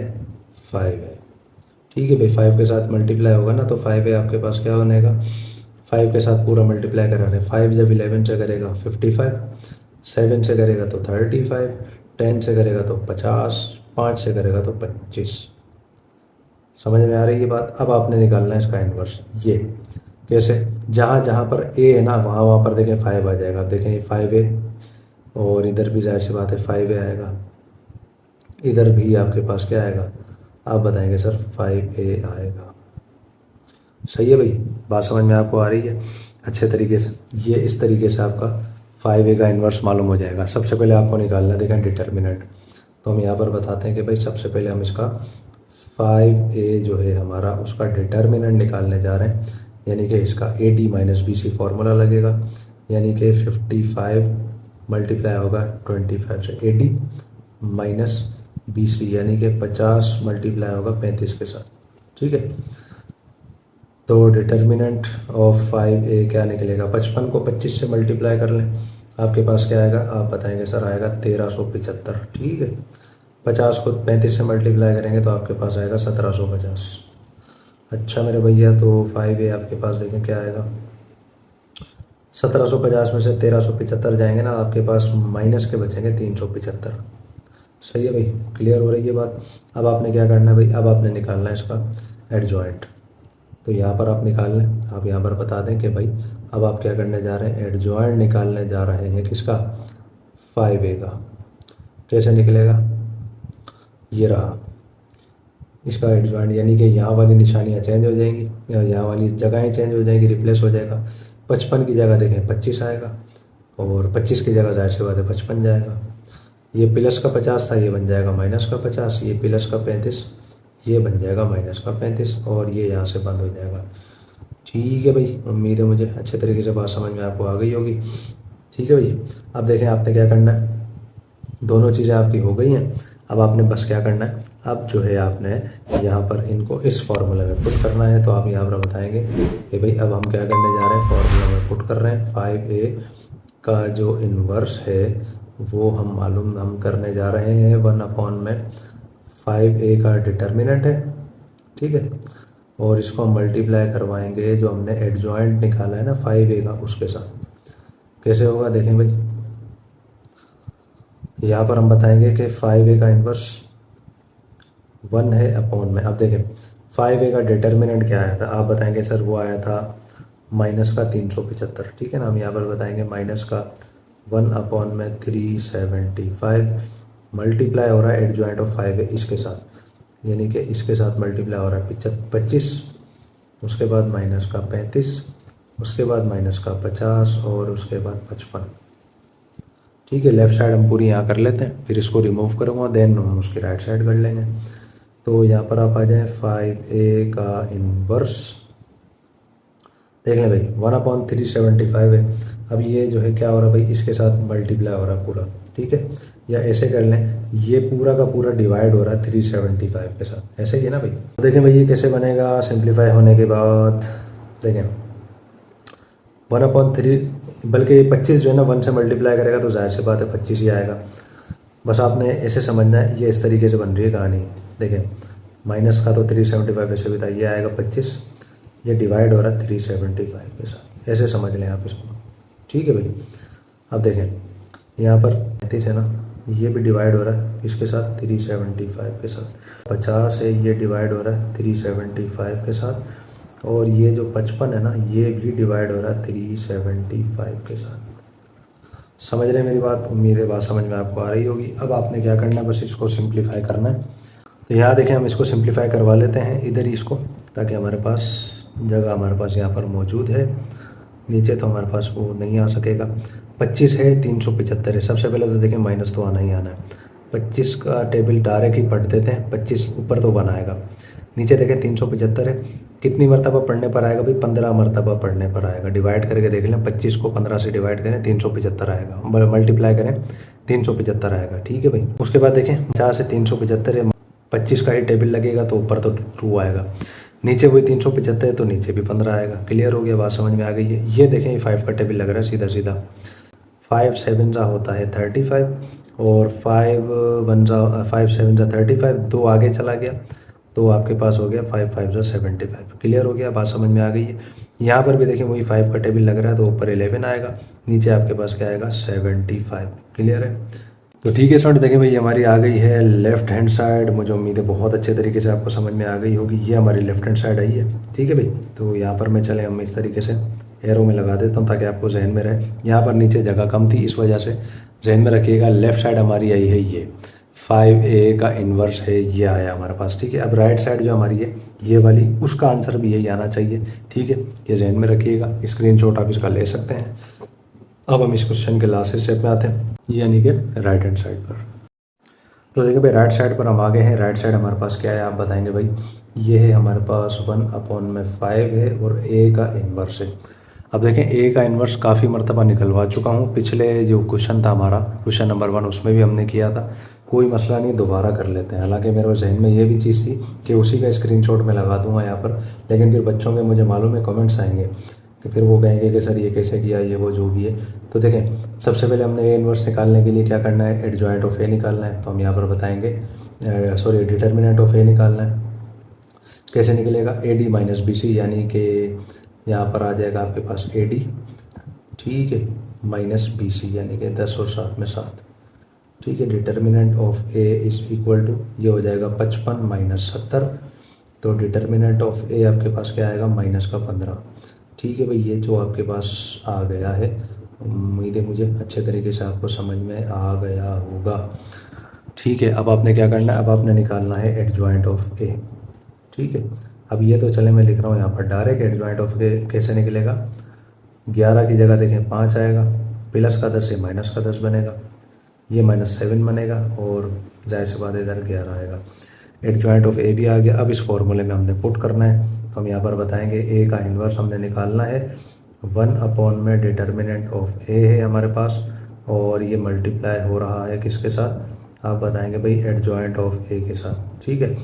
5 है। ठीक है भाई, 5 के साथ मल्टीप्लाई होगा ना, तो 5a आपके पास क्या बनेगा, 5 के साथ पूरा मल्टीप्लाई करा रहे हैं। 5 जब 11 से करेगा 55, 7 से करेगा तो 35, 10 से करेगा तो 50, 5 से करेगा तो 25। समझ में आ रही है बात। अब आपने निकालना है इसका इन्वर्स। ये कैसे, जहाँ जहाँ पर a है ना, वहाँ वहाँ पर देखें 5 आ जाएगा। देखें 5a, और इधर भी जाहिर सी बात है 5a आएगा, इधर भी आपके पास क्या आएगा, आप बताएंगे सर 5a आएगा। सही है भाई, बात समझ में आपको आ रही है अच्छे तरीके से। ये इस तरीके से आपका 5a का इन्वर्स मालूम हो जाएगा। सबसे पहले आपको निकालना है, देखें डिटर्मिनेंट, तो हम यहाँ पर बताते हैं कि भाई सबसे पहले हम इसका 5a जो है हमारा, उसका डिटर्मिनेंट निकालने जा रहे हैं। यानी कि इसका AD माइनस BC फार्मूला लगेगा, यानी कि 55 मल्टीप्लाई होगा 25 से, AD माइनस BC यानी कि 50 मल्टीप्लाई होगा 35 के साथ। ठीक है, तो डिटर्मिनेंट ऑफ 5a क्या निकलेगा, 55 को 25 से मल्टीप्लाई कर लें, आपके पास क्या आएगा, आप बताएंगे सर आएगा 1375। ठीक है, 50 को 35 से मल्टीप्लाई करेंगे तो आपके पास आएगा 1750। अच्छा मेरे भैया, तो 5a आपके पास देखें क्या आएगा, 1750 में से 1375 जाएंगे ना, आपके पास माइनस के बचेंगे 375। सही है भाई, क्लियर हो रही है बात। अब आपने क्या करना है भाई, अब आपने निकालना है इसका एडजॉइंट। तो यहाँ पर आप निकाल लें, आप यहाँ पर बता दें कि भाई अब आप क्या करने जा रहे हैं, एडजॉइंट निकालने जा रहे हैं किसका, 5a का। कैसे निकलेगा, ये रहा इसका एडजॉइंट, यानी कि यहाँ वाली निशानियाँ चेंज हो जाएंगी, या यहाँ वाली जगहें चेंज हो जाएंगी, रिप्लेस हो जाएगा। 55 की जगह देखें 25 आएगा, और 25 की जगह जाहिर सी बात है 55 जाएगा। ये प्लस का 50 था, ये बन जाएगा माइनस का 50, ये प्लस का 35, ये बन जाएगा माइनस का 35, और ये यहाँ से बंद हो जाएगा। ठीक है भाई, उम्मीद है मुझे अच्छे तरीके से बात समझ में आपको आ गई होगी। ठीक है भाई, अब देखें आपने क्या करना है, दोनों चीज़ें आपकी हो गई हैं। अब आपने बस क्या करना है, अब जो है आपने यहाँ पर इनको इस फॉर्मूला में पुट करना है। तो आप यहाँ पर बताएंगे कि भाई अब हम क्या करने जा रहे हैं, फॉर्मूला में पुट कर रहे हैं। 5a का जो इन्वर्स है वो हम करने जा रहे हैं 1 में 5a का डिटर्मिनेंट है। ठीक है, और इसको हम मल्टीप्लाई करवाएंगे जो हमने एडजॉइंट निकाला है ना 5a का, उसके साथ। कैसे होगा देखें भाई, यहाँ पर हम बताएंगे कि 5a का इन्वर्स 1 है अपॉन में। अब देखें 5a का डिटर्मिनेंट क्या आया था, आप बताएंगे सर वो आया था माइनस का 375। ठीक है ना, हम यहाँ पर बताएंगे माइनस का 1 में 375 मल्टीप्लाई हो रहा है एडजॉइंट ऑफ 5a इसके साथ, यानी कि इसके साथ मल्टीप्लाई हो रहा है 25, उसके बाद माइनस का 35, उसके बाद माइनस का 50, और उसके बाद 55। ठीक है, लेफ़्ट साइड हम पूरी यहाँ कर लेते हैं, फिर इसको रिमूव करूँगा, देन हम उसकी राइट साइड कर लेंगे। तो यहाँ पर आप आ जाएँ, 5a का इन्वर्स देख लें भाई 1/375 है। अब ये जो है क्या हो रहा है भाई, इसके साथ मल्टीप्लाई हो रहा है पूरा। ठीक है, या ऐसे कर लें, ये पूरा का पूरा डिवाइड हो रहा है 375 के साथ, ऐसे ही है ना भाई। तो देखें भाई ये कैसे बनेगा, सिंप्लीफाई होने के बाद देखें 1/3, बल्कि 25 जो है ना 1 से मल्टीप्लाई करेगा तो जाहिर सी बात है 25 ही आएगा। बस आपने ऐसे समझना है, ये इस तरीके से बन रही है कहानी। देखें माइनस का तो 375 ऐसे भी था, ये आएगा 25, ये डिवाइड हो रहा है 375 के साथ, ऐसे समझ लें आप इसको। ठीक है भाई, अब देखें यहाँ पर 35 है ना, ये भी डिवाइड हो रहा है किसके साथ, 375 के साथ। 50 है ये डिवाइड हो रहा है 375 के साथ, और ये जो 55 है ना ये भी डिवाइड हो रहा है 375 के साथ। समझ रहे हैं मेरी बात? उम्मीद है बात समझ में आपको आ रही होगी। अब आपने क्या करना है, बस इसको सिंप्लीफाई करना है। तो यहाँ देखें हम इसको सिंप्लीफाई करवा लेते हैं इधर ही इसको, ताकि हमारे पास जगह हमारे पास यहाँ पर मौजूद है। नीचे तो हमारे पास वो नहीं आ सकेगा। 25 है 375 है। सबसे पहले तो देखें माइनस तो आना ही आना है। 25 का टेबल डायरेक्ट ही पढ़ देते हैं, 25 ऊपर तो बनाएगा। नीचे देखें 375 है, कितनी मरतबा पढ़ने पर आएगा भाई, 15 मरतबा पढ़ने पर आएगा। डिवाइड करके देख लें, 25 को 15 से डिवाइड करें 375 आएगा, मल्टीप्लाई करें 375 आएगा। ठीक है भाई। उसके बाद देखें 50 से 375 है, 25 का ही टेबल लगेगा तो ऊपर तो 2 आएगा, नीचे वही 375 है तो नीचे भी 15 आएगा। क्लियर हो गया, बात समझ में आ गई है। ये देखें ये 5 का टेबल लग रहा है सीधा सीधा। 5 7 जा होता है 35, और 5 7 जा 35, 2 आगे चला गया तो आपके पास हो गया 5 5 जा 75। क्लियर हो गया, बात समझ में आ गई है। यहाँ पर भी देखें वही 5 का टेबल लग रहा है तो ऊपर 11 आएगा, नीचे आपके पास क्या आएगा 75। क्लियर है। तो ठीक है स्टूडेंट, देखिए भाई हमारी आ गई है लेफ्ट हैंड साइड। मुझे उम्मीद है बहुत अच्छे तरीके से आपको समझ में आ गई होगी। ये हमारी लेफ्ट हैंड साइड आई है। ठीक है भाई। तो यहाँ पर मैं चले हम इस तरीके से एरो में लगा देता हूँ ताकि आपको जहन में रहे। यहाँ पर नीचे जगह कम थी इस वजह से जहन में रखिएगा। लेफ्ट साइड हमारी आई है ये 5a का इन्वर्स है, ये आया हमारे पास। ठीक है। अब राइट साइड जो हमारी है ये वाली, उसका आंसर भी यही आना चाहिए। ठीक है, ये जहन में रखिएगा। स्क्रीनशॉट आप इसका ले सकते हैं। अब हम इस क्वेश्चन के लास्ट स्टेप में आते हैं, यानी कि राइट हैंड साइड पर। तो देखिए भाई राइट साइड पर हम आ गए हैं। राइट साइड हमारे पास क्या है आप बताएंगे भाई। ये है हमारे पास 1/5 है और a का इन्वर्स है। अब देखें a का इन्वर्स काफ़ी मरतबा निकलवा चुका हूँ। पिछले जो क्वेश्चन था हमारा क्वेश्चन नंबर 1 उसमें भी हमने किया था। कोई मसला नहीं, दोबारा कर लेते हैं। हालांकि मेरे जहन में ये भी चीज़ थी कि उसी का स्क्रीनशॉट मैं लगा दूंगा यहाँ पर, लेकिन फिर बच्चों के मुझे मालूम है कमेंट्स आएंगे कि फिर वो कहेंगे कि सर ये कैसे किया, ये वो जो भी है। तो देखें सबसे पहले हमने ए इन्वर्स निकालने के लिए क्या करना है, एडजॉइंट ऑफ ए निकालना है। तो हम यहाँ पर बताएंगे डिटर्मिनेंट ऑफ ए निकालना है। कैसे निकलेगा, A D minus B C, यानी कि यहाँ पर आ जाएगा आपके पास ए डी, ठीक है, माइनस बी सी, यानी कि 10 और 7 में 7। ठीक है। Determinant of A is equal to, ये हो जाएगा 55 माइनस 70। तो डिटर्मिनेंट ऑफ ए आपके पास क्या आएगा, माइनस का 15। ठीक है भाई, ये जो आपके पास आ गया है, उम्मीद है मुझे अच्छे तरीके से आपको समझ में आ गया होगा। ठीक है। अब आपने क्या करना है, अब आपने निकालना है एडजॉइंट ऑफ ए। ठीक है। अब ये तो चले मैं लिख रहा हूँ यहाँ पर डायरेक्ट एडजॉइंट ऑफ ए कैसे निकलेगा। 11 की जगह देखें 5 आएगा, प्लस का 10 है माइनस का 10 बनेगा, ये -7 बनेगा, और जाहिर सी बात इधर 11 आएगा। एडजॉइंट ऑफ ए भी आ गया। अब इस फॉर्मूले में हमने पुट करना है। तो हम यहाँ पर बताएंगे ए का इन्वर्स हमने निकालना है। 1 में डिटर्मिनेंट ऑफ ए है हमारे पास, और ये मल्टीप्लाई हो रहा है किसके साथ, आप बताएंगे भाई एडजॉइंट ऑफ ए के साथ। ठीक है।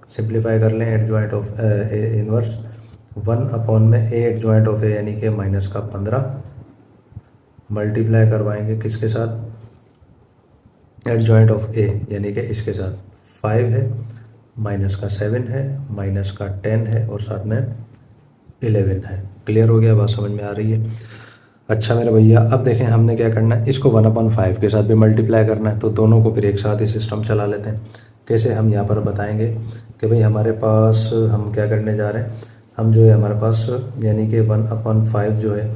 सिंप्लीफाई कर लें, एडजॉइंट ऑफ ए इन्वर्स 1 में ए एडजॉइंट ऑफ ए यानी कि माइनस का 15, मल्टीप्लाई करवाएंगे किसके साथ, एडजॉइंट ऑफ ए यानी कि इसके साथ 5 है, माइनस का 7 है, माइनस का 10 है, और साथ में 11 है। क्लियर हो गया, बात समझ में आ रही है। अच्छा मेरे भैया, अब देखें हमने क्या करना है, इसको 1/5 के साथ भी मल्टीप्लाई करना है। तो दोनों को फिर एक साथ ही सिस्टम चला लेते हैं। कैसे, हम यहाँ पर बताएंगे कि भाई हमारे पास हम क्या करने जा रहे हैं, हम जो है हमारे पास यानी कि 1/5 जो है,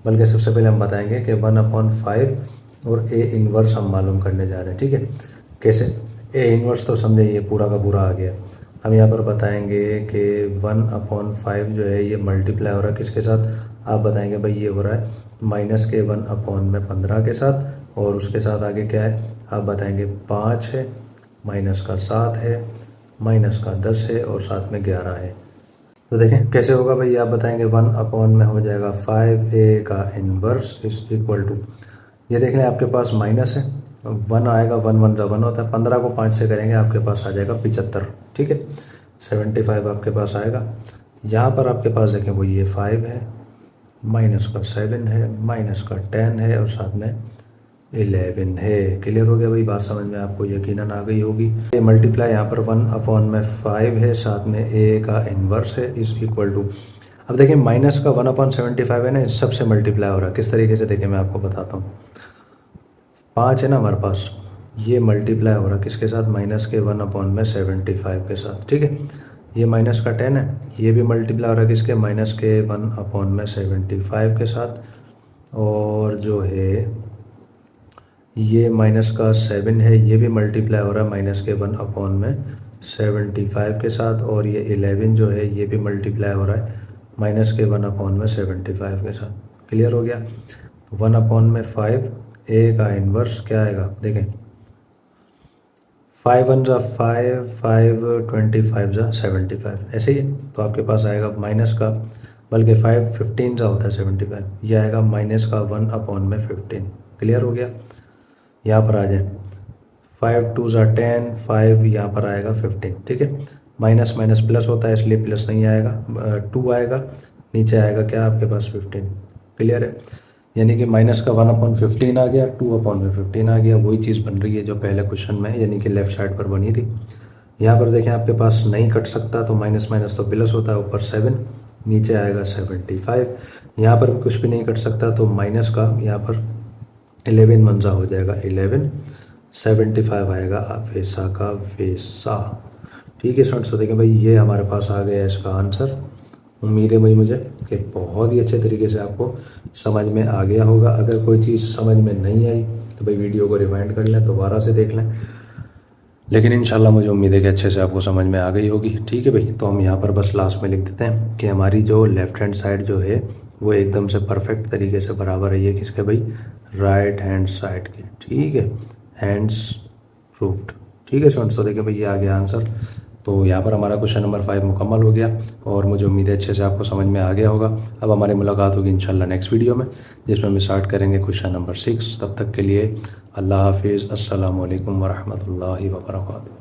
बल्कि सबसे पहले हम बताएंगे कि 1/5 और ए इन्वर्स हम मालूम करने जा रहे हैं। ठीक है। कैसे, ए इन्वर्स तो समझे ये पूरा का पूरा आ गया। हम यहाँ पर बताएंगे कि 1/5 जो है ये मल्टीप्लाई हो रहा है किसके साथ, आप बताएंगे भाई ये हो रहा है माइनस के 1/15 के साथ, और उसके साथ आगे क्या है आप बताएंगे 5 है, माइनस का 7 है, माइनस का 10 है, और साथ में 11 है। तो देखें कैसे होगा भाई, आप बताएंगे 1 में हो जाएगा 5a का इन्वर्स इज इक्वल टू, ये देख लें आपके पास माइनस है, 1 आएगा, 1 1 1 होता है, 15 को 5 से करेंगे आपके पास आ जाएगा 75। ठीक है। 75 आपके पास आएगा। यहाँ पर आपके पास देखें वो ये 5 है, माइनस का 7 है, माइनस का 10 है, और साथ में 11 है। क्लियर हो गया भाई, बात समझ में आपको यकीनन आ गई होगी। ये मल्टीप्लाई यहाँ पर 1/5 है, साथ में a का इन्वर्स है इज इक्वल टू, अब देखिए माइनस का 1/75 है ना, इस सबसे मल्टीप्लाई हो रहा है। किस तरीके से देखें मैं आपको बताता हूँ। 5 है ना हमारे पास, ये मल्टीप्लाई हो रहा है किसके साथ, माइनस के 1/75 के साथ, ठीक है। ये माइनस का 10 है, ये भी मल्टीप्लाई हो रहा है किसके, माइनस के 1/75 के साथ। और जो है ये माइनस का 7 है, ये भी मल्टीप्लाई हो रहा है माइनस के 1/75 के साथ। और ये 11 जो है ये भी मल्टीप्लाई हो रहा है माइनस के 1/75 के साथ। क्लियर हो गया। 1/5 ए का इन्वर्स क्या आएगा, देखें 5 1 जा 5, 5 25 जा 75, ऐसे ही है। तो आपके पास आएगा माइनस का, बल्कि 5 15 जा होता है 75, ये आएगा माइनस का 1/15। क्लियर हो गया। यहाँ पर आ जाए 5 2 जा 10, 5 यहाँ पर आएगा 15, ठीक है। माइनस माइनस प्लस होता है इसलिए प्लस नहीं आएगा, 2 आएगा, नीचे आएगा क्या आपके पास 15। क्लियर है। यानी कि माइनस का 1/15 आ गया, 2/15 आ गया। वही चीज़ बन रही है जो पहले क्वेश्चन में यानी कि लेफ्ट साइड पर बनी थी। यहाँ पर देखें आपके पास नहीं कट सकता, तो माइनस माइनस तो प्लस होता है, ऊपर 7, नीचे आएगा 75। यहाँ पर कुछ भी नहीं कट सकता, तो माइनस का यहाँ पर 11 मंजा हो जाएगा 11, 75 आएगा वैसा का वैसा। ठीक है स्टूडेंट्स, तो देखें भाई ये हमारे पास आ गया इसका आंसर। उम्मीद है भाई मुझे कि बहुत ही अच्छे तरीके से आपको समझ में आ गया होगा। अगर कोई चीज़ समझ में नहीं आई तो भाई वीडियो को रिवाइंड कर लें, दोबारा से देख लें, लेकिन इंशाल्लाह मुझे उम्मीद है कि अच्छे से आपको समझ में आ गई होगी। ठीक है भाई, तो हम यहाँ पर बस लास्ट में लिख देते हैं कि हमारी जो लेफ्ट हैंड साइड जो है वो एकदम से परफेक्ट तरीके से बराबर है ये किसके भाई, राइट हैंड साइड के। ठीक है, हैंड्स प्रूव्ड। ठीक है स्टूडेंट्स, तो देखिए भाई ये आ गया आंसर। तो यहाँ पर हमारा क्वेश्चन नंबर 5 मुकम्मल हो गया और मुझे उम्मीद है अच्छे से आपको समझ में आ गया होगा। अब हमारी मुलाकात होगी इंशाल्लाह नेक्स्ट वीडियो में, जिसमें हम स्टार्ट करेंगे क्वेश्चन नंबर 6। तब तक के लिए अल्लाह हाफिज़, अस्सलामु अलैकुम वरहमतुल्लाहि वबरकातुहू।